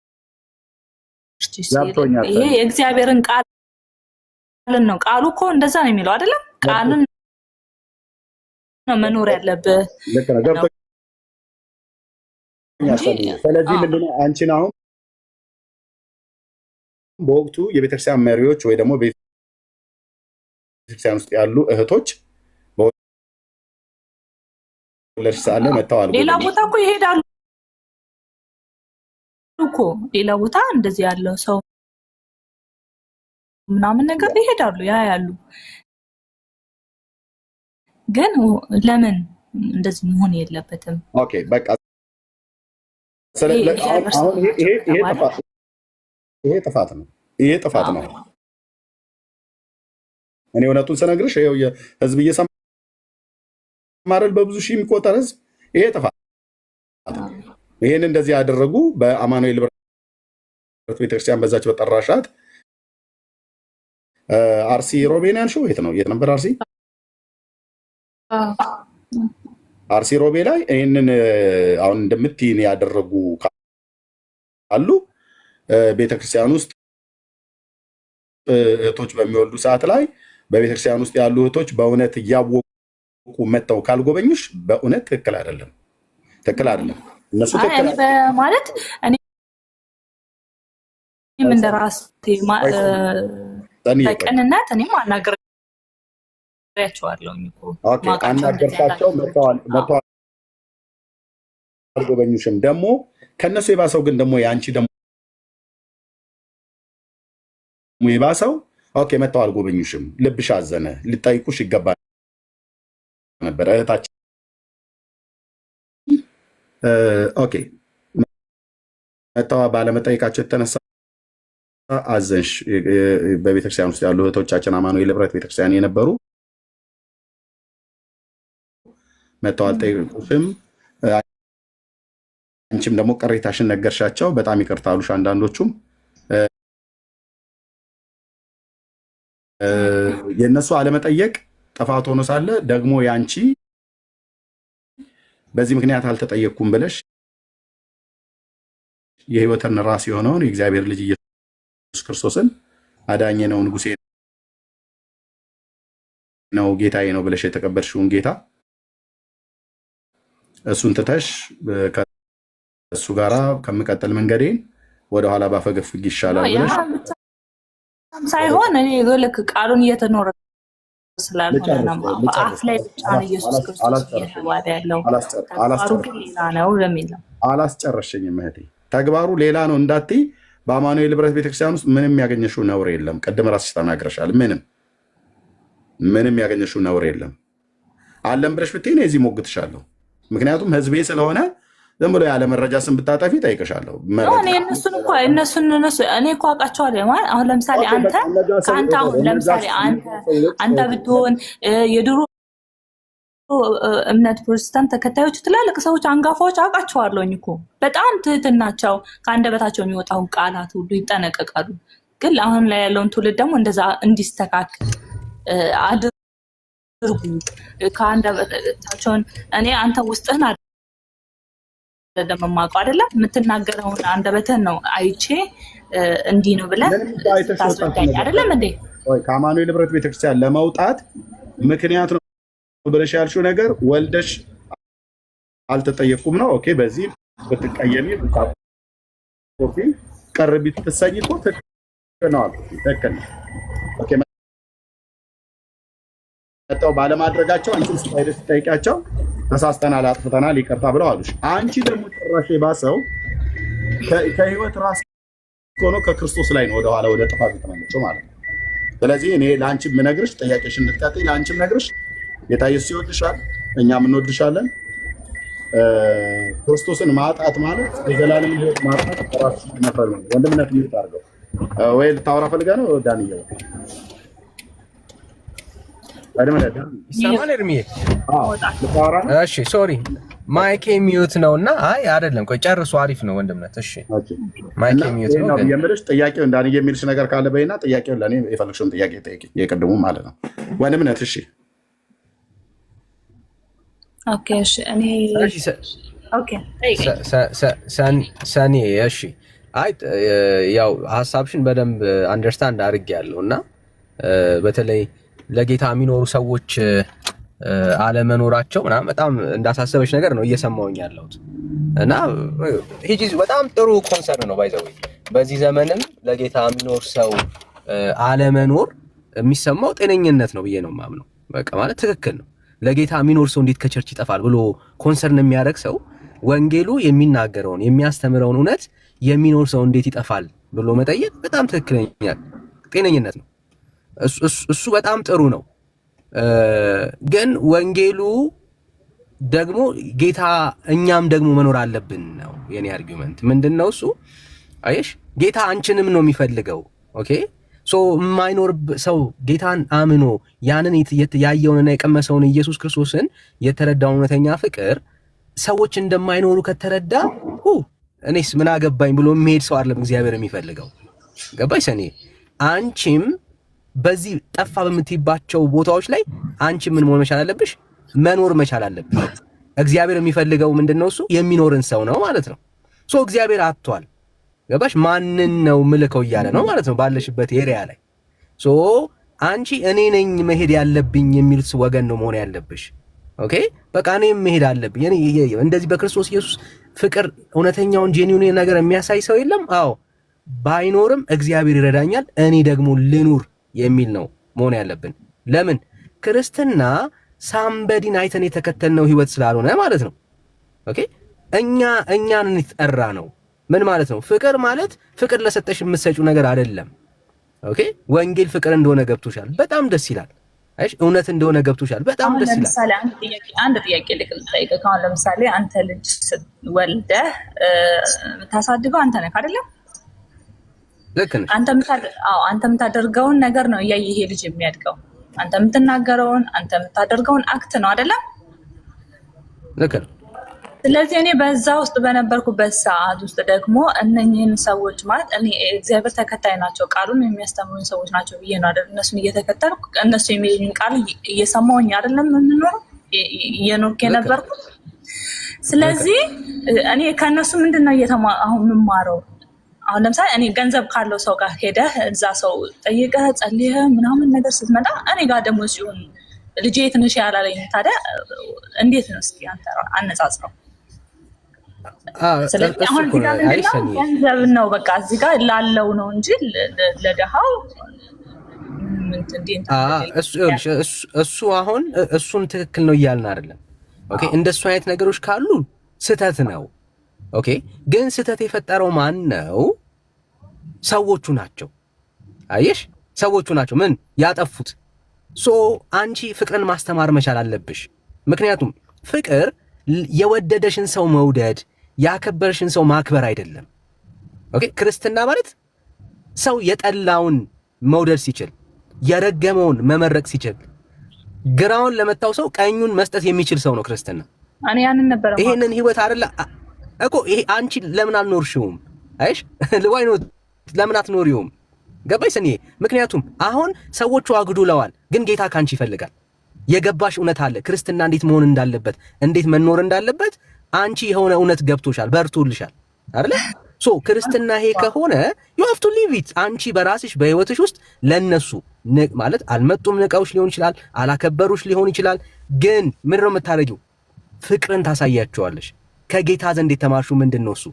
ሲል ይሄ የእግዚአብሔርን ቃልን ነው። ቃሉ እኮ እንደዛ ነው የሚለው አይደለም? ቃልን ነው መኖር ያለብህ። ስለዚህ ምንድነው አንቺን አሁን በወቅቱ የቤተክርስቲያን መሪዎች ወይ ደግሞ ቤተክርስቲያን ውስጥ ያሉ እህቶች በወለድሽ ሰዓት ላይ መጥተዋል። ሌላ ቦታ እኮ ይሄዳሉ እኮ ሌላ ቦታ እንደዚህ ያለው ሰው ምናምን ነገር ይሄዳሉ ያያሉ። ግን ለምን እንደዚህ መሆን የለበትም? ኦኬ በቃ ይሄ ጥፋት ነው። ይሄ ጥፋት ነው። እኔ እውነቱን ስነግርሽ ይኸው ህዝብ እየሰማ አይደል፣ በብዙ ሺህ የሚቆጠር ህዝብ። ይሄ ጥፋት ነው። ይሄን እንደዚህ ያደረጉ በአማኑኤል ህብረት ቤተክርስቲያን በዛች በጠራሻት አርሲ ሮቤን ያልሽው የት ነው? የት ነበር አርሲ? አርሲ ሮቤ ላይ ይህንን አሁን እንደምትይን ያደረጉ ካሉ ቤተክርስቲያን ውስጥ እህቶች በሚወልዱ ሰዓት ላይ በቤተክርስቲያን ውስጥ ያሉ እህቶች በእውነት እያወቁ መጥተው ካልጎበኙሽ በእውነት ትክክል አይደለም። ትክክል አይደለም። እነሱ ትክክል ማለት እኔ ምን እንደራስ በቅንነት እኔም አናግሬያቸዋለሁ እኮ አናገርሻቸው መጥተዋል አልጎበኙሽም። ደግሞ ከእነሱ የባሰው ግን ደግሞ የአንቺ ደግሞ የባሰው ኦኬ መጥተው አልጎበኙሽም፣ ልብሽ አዘነ፣ ሊጠይቁሽ ይገባ ነበር እህታችን። ኦኬ መጥተዋ ባለመጠየቃቸው የተነሳ አዘንሽ። በቤተክርስቲያን ውስጥ ያሉ እህቶቻችን አማኑኤል ህብረት ቤተክርስቲያን የነበሩ መጥተው አልጠየቁሽም። አንቺም ደግሞ ቅሬታሽን ነገርሻቸው። በጣም ይቅርታ አሉሽ። አንዳንዶቹም የእነሱ አለመጠየቅ ጥፋት ሆኖ ሳለ ደግሞ ያንቺ በዚህ ምክንያት አልተጠየቅኩም ብለሽ የህይወትን ራስ የሆነውን የእግዚአብሔር ልጅ ኢየሱስ ክርስቶስን አዳኜ ነው፣ ንጉሴ ነው፣ ጌታዬ ነው ብለሽ የተቀበልሽውን ጌታ እሱን ትተሽ ከእሱ ጋራ ከምቀጥል መንገዴን ወደኋላ ባፈገፍግ ይሻላል ብለሽ ሳይሆን እኔ ልክ ቃሉን እየተኖረ ስላልሆነ ነው። አፍ ላይ ብቻ ነው ኢየሱስ ክርስቶስ እየተባለ ያለው፣ ተግባሩ ግን ሌላ ነው ለሚለው አላስጨረሽኝም እህቴ። ተግባሩ ሌላ ነው እንዳትይ። በአማኑኤል ህብረት ቤተክርስቲያን ውስጥ ምንም ያገኘሽው ነውር የለም። ቅድም ራስሽ ተናግረሻል። ምንም ያገኘሽው ነውር የለም። አለም ብለሽ ብትይ እዚህ ሞግትሻለሁ። ምክንያቱም ህዝቤ ስለሆነ ዝም ብሎ ያለ መረጃ ስም ብታጠፊ እጠይቅሻለሁ። እኔ እኮ አውቃቸዋለሁ። አሁን ለምሳሌ አንተ ብትሆን የድሮ እምነት ፕሮቴስታንት ተከታዮች ትላልቅ ሰዎች አንጋፋዎች አውቃቸዋለሁኝ እኮ በጣም ትህትናቸው፣ ከአንደበታቸው የሚወጣውን ቃላት ሁሉ ይጠነቀቃሉ። ግን አሁን ላይ ያለውን ትውልድ ደግሞ እንደዛ እንዲስተካከል አድርጉ። ከአንደበታቸውን እኔ አንተ ውስጥህን አይደለም የማውቀው አይደለም የምትናገረውን አንደበትህን ነው አይቼ እንዲህ ነው ብለህ ታስረዳኝ አይደለም እንዴ? ከአማኑኤል ህብረት ቤተክርስቲያን ለመውጣት ምክንያት ነው ብለሽ ያልሽው ነገር ወልደሽ አልተጠየቅኩም ነው። ኦኬ በዚህ ብትቀየሚ ብታቆፊ ቀርቢ ትሰኝ እኮ ትክክል ነው። ኦኬ መጣው ባለማድረጋቸው አንቺም ስታይደስ ትጠይቂያቸው ተሳስተናል፣ አጥፍተናል፣ ይቅርታ ብለው አሉሽ። አንቺ ደግሞ ጭራሽ የባሰው ከህይወት ራስ ሆኖ ከክርስቶስ ላይ ነው ወደኋላ ወደ ጥፋት የተመለሰው ማለት ነው። ስለዚህ እኔ ለአንቺ የምነግርሽ ጥያቄሽ እንድትቀጥይ ለአንቺም ነግርሽ ጌታ ኢየሱስ ይወድሻል፣ እኛም እንወድሻለን። ክርስቶስን ማጣት ማለት የዘላለም ህይወት ማጣት ራስ ነበር ነው። ወንድምነት የሚታርገው ወይ ልታወራ ፈልጋ ነው ዳንዬ? ይሰማል እርምዬ? እሺ ሶሪ ማይክ ሚዩት ነው እና አይ አይደለም፣ ቆይ ጨርሱ። አሪፍ ነው ወንድምነት። እሺ ማይክ ሚዩት ነው የምልሽ። ጥያቄው ዳንዬ የሚልሽ ነገር ካለ በይና ጥያቄውን ለእኔ የፈለግሽውን ጥያቄ ጠይቂ፣ የቅድሙ ማለት ነው ወንድምነት። እሺ ኦኬ እሺ እኔ ኦኬ ሰኒ እሺ አይ ያው ሀሳብሽን በደንብ አንደርስታንድ አድርጌያለሁ እና በተለይ ለጌታ የሚኖሩ ሰዎች አለመኖራቸው ምናምን በጣም እንዳሳሰበች ነገር ነው እየሰማሁኝ ያለሁት እና ሂጂ በጣም ጥሩ ኮንሰርን ነው ባይዘው በዚህ ዘመንም ለጌታ የሚኖር ሰው አለመኖር የሚሰማው ጤነኝነት ነው ብዬ ነው የማምነው። በቃ ማለት ትክክል ነው። ለጌታ የሚኖር ሰው እንዴት ከቸርች ይጠፋል ብሎ ኮንሰርን የሚያደርግ ሰው ወንጌሉ የሚናገረውን የሚያስተምረውን እውነት የሚኖር ሰው እንዴት ይጠፋል ብሎ መጠየቅ በጣም ትክክለኛ ጤነኝነት ነው። እሱ በጣም ጥሩ ነው። ግን ወንጌሉ ደግሞ ጌታ እኛም ደግሞ መኖር አለብን ነው የኔ አርጊውመንት። ምንድነው እሱ? አየሽ ጌታ አንቺንም ነው የሚፈልገው። ኦኬ ሶ የማይኖር ሰው ጌታን አምኖ ያንን ያየውንና የቀመሰውን ኢየሱስ ክርስቶስን የተረዳው እውነተኛ ፍቅር ሰዎች እንደማይኖሩ ከተረዳ እኔስ ምን አገባኝ ብሎ የሚሄድ ሰው አይደለም እግዚአብሔር የሚፈልገው። ገባሽ ሰኔ? አንቺም በዚህ ጠፋ በምትይባቸው ቦታዎች ላይ አንቺ ምን መሆን መቻል አለብሽ? መኖር መቻል አለብሽ። እግዚአብሔር የሚፈልገው ምንድነው? እሱ የሚኖርን ሰው ነው ማለት ነው። ሶ እግዚአብሔር አጥቷል። ገባሽ? ማንን ነው ምልከው እያለ ነው ማለት ነው ባለሽበት ኤሪያ ላይ። ሶ አንቺ እኔ ነኝ መሄድ ያለብኝ የሚሉት ወገን ነው መሆን ያለብሽ። ኦኬ በቃ እኔም መሄድ አለብኝ። እኔ እንደዚህ በክርስቶስ ኢየሱስ ፍቅር እውነተኛውን ጄኒዩን ነገር የሚያሳይ ሰው የለም። አዎ ባይኖርም እግዚአብሔር ይረዳኛል፣ እኔ ደግሞ ልኑር የሚል ነው መሆን ያለብን። ለምን? ክርስትና ሳምበዲን አይተን የተከተልነው ህይወት ስላልሆነ ማለት ነው። ኦኬ እኛን እንጠራ ነው። ምን ማለት ነው? ፍቅር ማለት ፍቅር ለሰጠሽ የምትሰጪው ነገር አይደለም። ኦኬ ወንጌል ፍቅር እንደሆነ ገብቶሻል፣ በጣም ደስ ይላል። አይሽ እውነት እንደሆነ ገብቶሻል፣ በጣም ደስ ይላል። ለምሳሌ አንድ ጥያቄ ልጠይቅህ። አሁን ለምሳሌ አንተ ልጅ ወልደህ የምታሳድገው አንተ ነህ አይደለም? ልክ ነሽ። አንተ የምታደርገውን ነገር ነው እያየ ይሄ ልጅ የሚያድገው። አንተ የምትናገረውን አንተ የምታደርገውን አክት ነው አይደለም? ልክ ነው። ስለዚህ እኔ በዛ ውስጥ በነበርኩበት ሰዓት ውስጥ ደግሞ እነኝህን ሰዎች ማለት እኔ እግዚአብሔር ተከታይ ናቸው፣ ቃሉን የሚያስተምሩኝ ሰዎች ናቸው ብዬ ነው አይደል? እነሱን እየተከተልኩ እነሱ የሚሉኝን ቃል እየሰማሁኝ አይደለም የምኖረው እየኖርኩ የነበርኩት። ስለዚህ እኔ ከእነሱ ምንድን ነው አሁን የምማረው? አሁን ለምሳሌ እኔ ገንዘብ ካለው ሰው ጋር ሄደህ እዛ ሰው ጠይቀህ ጸልየህ ምናምን ነገር ስትመጣ እኔ ጋር ደግሞ ሲሆን ልጄ ትንሽ ያላለኝ ታዲያ እንዴት ነው? እስኪ አንተ አነጻጽረው። ስለዚህ አሁን እዚህ ጋር ምንድነው ገንዘብ ነው በቃ እዚህ ጋር ላለው ነው እንጂ ለደሃው እሱ አሁን እሱን ትክክል ነው እያልን አይደለም። ኦኬ እንደሱ አይነት ነገሮች ካሉ ስህተት ነው። ኦኬ ግን ስህተት የፈጠረው ማን ነው? ሰዎቹ ናቸው። አየሽ ሰዎቹ ናቸው ምን ያጠፉት። ሶ አንቺ ፍቅርን ማስተማር መቻል አለብሽ። ምክንያቱም ፍቅር የወደደሽን ሰው መውደድ ያከበርሽን ሰው ማክበር አይደለም። ኦኬ ክርስትና ማለት ሰው የጠላውን መውደድ ሲችል፣ የረገመውን መመረቅ ሲችል፣ ግራውን ለመታው ሰው ቀኙን መስጠት የሚችል ሰው ነው ክርስትና። እኔ ያንን ነበር ይሄንን ህይወት አይደለ እኮ ይሄ አንቺ ለምን አልኖርሽውም? አይሽ ለዋይ ነው ለምን አትኖሪውም? ገባሽ ሰኔ? ምክንያቱም አሁን ሰዎቹ አግዱለዋል፣ ግን ጌታ ካንቺ ይፈልጋል። የገባሽ እውነት አለ ክርስትና እንዴት መሆን እንዳለበት፣ እንዴት መኖር እንዳለበት አንቺ የሆነ እውነት ገብቶሻል፣ በርቶልሻል አይደለ? ሶ ክርስትና ይሄ ከሆነ you have to live it። አንቺ በራስሽ በህይወትሽ ውስጥ ለነሱ ማለት አልመጡም ንቀውሽ ሊሆን ይችላል፣ አላከበሩሽ ሊሆን ይችላል፣ ግን ምንድነው የምታደርጊው? ፍቅርን ታሳያቸዋለሽ። ከጌታ ዘንድ የተማርሽው ምንድነው? እሱ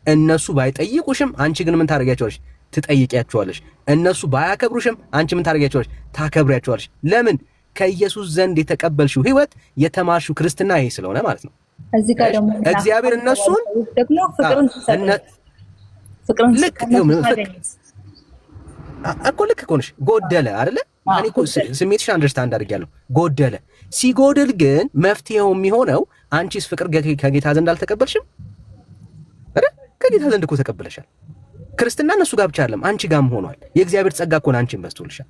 እነሱ ባይጠይቁሽም አንቺ ግን ምን ታደርጊያቸዋለሽ? ትጠይቂያቸዋለሽ። እነሱ ባያከብሩሽም አንቺ ምን ታደርጊያቸዋለሽ? ታከብሪያቸዋለሽ። ለምን? ከኢየሱስ ዘንድ የተቀበልሽው ህይወት የተማርሽው ክርስትና ይሄ ስለሆነ ማለት ነው። እዚህ ጋር ደግሞ እግዚአብሔር እነሱን ደግሞ ፍቅርን እኮ ልክ እኮ ነሽ። ጎደለ አይደለ? እኔ እኮ ስሜትሽ አንደርስታንድ አድርጊያለሁ። ጎደለ ሲጎድል ግን መፍትሄው የሚሆነው አንቺስ ፍቅር ከጌታ ዘንድ አልተቀበልሽም አይደል? ከጌታ ዘንድ እኮ ተቀበለሻል። ክርስትና እነሱ ጋር ብቻ አይደለም አንቺ ጋርም ሆኗል። የእግዚአብሔር ጸጋ እኮ አንቺን በስቶልሻል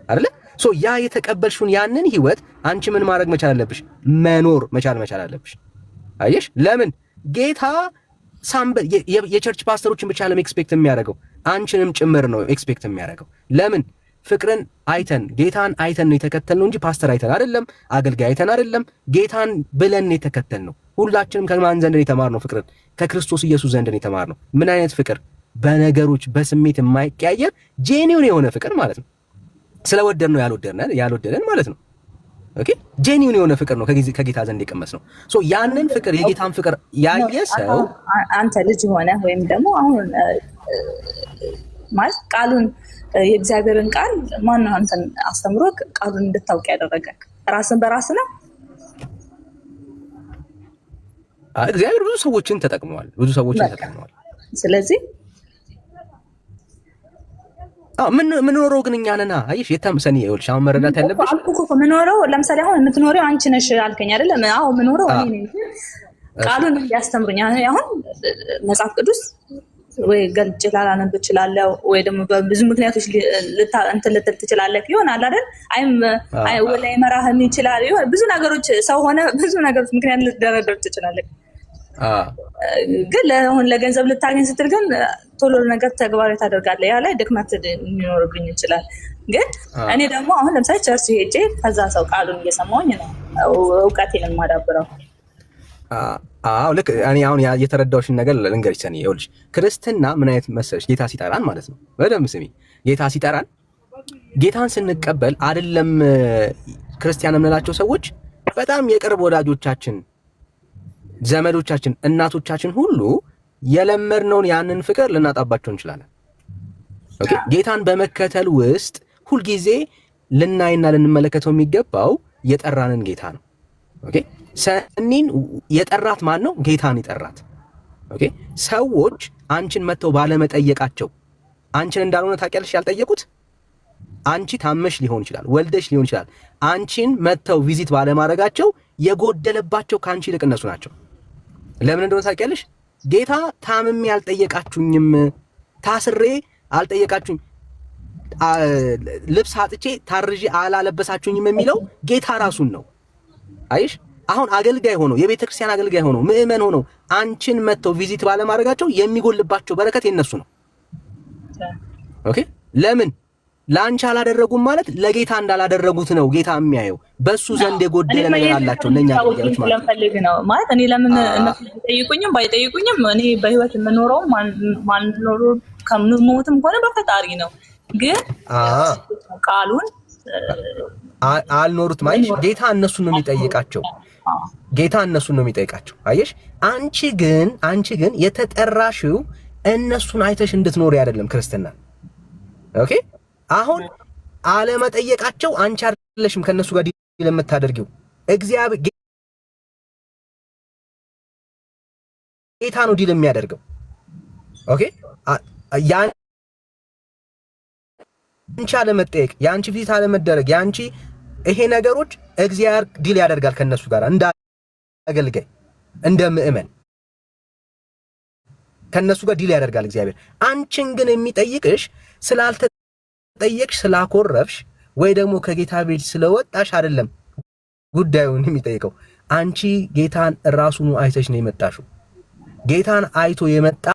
አይደለ? ሶ ያ የተቀበልሽውን ያንን ህይወት አንቺ ምን ማድረግ መቻል አለብሽ? መኖር መቻል አለብሽ። አየሽ? ለምን ጌታ የቸርች ፓስተሮችን ብቻ ለም ኤክስፔክት የሚያደርገው አንቺንም ጭምር ነው ኤክስፔክት የሚያደርገው። ለምን? ፍቅርን አይተን ጌታን አይተን ነው የተከተልነው እንጂ ፓስተር አይተን አይደለም፣ አገልጋይ አይተን አይደለም። ጌታን ብለን ነው የተከተልነው። ሁላችንም ከማን ዘንድ ነው የተማርነው? ፍቅርን ከክርስቶስ ኢየሱስ ዘንድ ነው የተማርነው። ምን አይነት ፍቅር? በነገሮች በስሜት የማይቀያየር ጄኒውን የሆነ ፍቅር ማለት ነው። ስለወደድ ነው ያልወደደን ማለት ነው። ኦኬ ጄኒውን የሆነ ፍቅር ነው ከጌታ ዘንድ የቀመስ ነው። ሶ ያንን ፍቅር የጌታን ፍቅር ያየ ሰው አንተ ልጅ ሆነ ወይም ደግሞ አሁን ማለት ቃሉን የእግዚአብሔርን ቃል ማነው አንተን አስተምሮ ቃሉን እንድታውቅ ያደረገ? ራስን በራስ ነው። እግዚአብሔር ብዙ ሰዎችን ተጠቅመዋል። ስለዚህ ምንኖረው ግን እኛ ነና። አየሽ የተምሰኒ ይኸውልሽ፣ አሁን መረዳት ያለብሽ ምንኖረው ለምሳሌ አሁን የምትኖሪው አንቺ ነሽ አልከኝ አይደለም? አዎ ምንኖረው እኔ ነኝ። ቃሉን ያስተምሩኝ አሁን መጽሐፍ ቅዱስ ወይ ገልጭ ላላነብ እችላለሁ ወይ ደግሞ በብዙ ምክንያቶች እንትን ልትል ትችላለህ ይሆናል አይደል? አይ ወላይ መራህም ይችላል ይሆን ብዙ ነገሮች ሰው ሆነ ብዙ ነገሮች ምክንያት ልትደረደር ትችላለህ። ግን ለአሁን ለገንዘብ ልታገኝ ስትል ግን ቶሎ ነገር ተግባራዊ ታደርጋለህ። ያ ላይ ድክመት ሊኖርብኝ ይችላል። ግን እኔ ደግሞ አሁን ለምሳሌ ቸርች ሄጄ ከዛ ሰው ቃሉን እየሰማሁኝ ነው እውቀቴን የማዳብረው። አዎ ልክ እኔ አሁን የተረዳሁሽን ነገር ልንገርሽ ሰኒ። ይኸውልሽ ክርስትና ምን አይነት መሰለሽ? ጌታ ሲጠራን ማለት ነው። በደንብ ስሚ። ጌታ ሲጠራን ጌታን ስንቀበል አይደለም ክርስቲያን የምንላቸው ሰዎች በጣም የቅርብ ወዳጆቻችን፣ ዘመዶቻችን፣ እናቶቻችን ሁሉ የለመድነውን ያንን ፍቅር ልናጣባቸው እንችላለን። ኦኬ ጌታን በመከተል ውስጥ ሁልጊዜ ልናይና ልንመለከተው የሚገባው የጠራንን ጌታ ነው። ኦኬ ሰኒን የጠራት ማን ነው? ጌታን የጠራት። ኦኬ ሰዎች አንቺን መተው ባለመጠየቃቸው አንቺን እንዳልሆነ ታውቂያለሽ። ያልጠየቁት አንቺ ታመሽ ሊሆን ይችላል፣ ወልደሽ ሊሆን ይችላል። አንቺን መተው ቪዚት ባለማድረጋቸው የጎደለባቸው ከአንቺ ይልቅ እነሱ ናቸው። ለምን እንደሆነ ታውቂያለሽ? ጌታ ታምሜ አልጠየቃችሁኝም፣ ታስሬ አልጠየቃችሁኝ፣ ልብስ አጥቼ ታርዤ አላለበሳችሁኝም የሚለው ጌታ ራሱን ነው። አይሽ አሁን አገልጋይ ሆኖ የቤተ ክርስቲያን አገልጋይ ሆኖ ምእመን ሆኖ አንቺን መተው ቪዚት ባለማድረጋቸው የሚጎልባቸው በረከት የነሱ ነው። ኦኬ ለምን ላንቺ አላደረጉም ማለት ለጌታ እንዳላደረጉት ነው ጌታ የሚያየው። በሱ ዘንድ የጎደለ ነገር አላቸው ለኛ ያለች ማለት ነው። ማለት እኔ ለምን እነሱ ጠይቁኝም ባይጠይቁኝም እኔ በህይወት የምኖረው ማንኖር ከሞትም ሆነ በፈጣሪ ነው። ግን ቃሉን አልኖሩት ማለት ጌታ እነሱን ነው የሚጠይቃቸው። ጌታ እነሱን ነው የሚጠይቃቸው። አየሽ አንቺ ግን የተጠራሽው እነሱን አይተሽ እንድትኖር አይደለም ክርስትና። ኦኬ አሁን አለመጠየቃቸው አንቺ አይደለሽም ከነሱ ጋር ዲል የምታደርጊው እግዚአብሔር ጌታ ነው ዲል የሚያደርገው። ኦኬ ያንቺ አለመጠየቅ፣ ያንቺ ፊት አለመደረግ፣ ያንቺ ይሄ ነገሮች እግዚአብሔር ዲል ያደርጋል ከነሱ ጋር እንደ አገልጋይ እንደ ምእመን ከነሱ ጋር ዲል ያደርጋል እግዚአብሔር። አንቺን ግን የሚጠይቅሽ ስላልተጠየቅሽ ስላኮረፍሽ ወይ ደግሞ ከጌታ ቤት ስለወጣሽ አይደለም ጉዳዩን የሚጠይቀው። አንቺ ጌታን ራሱን አይተሽ ነው የመጣሽው። ጌታን አይቶ የመጣ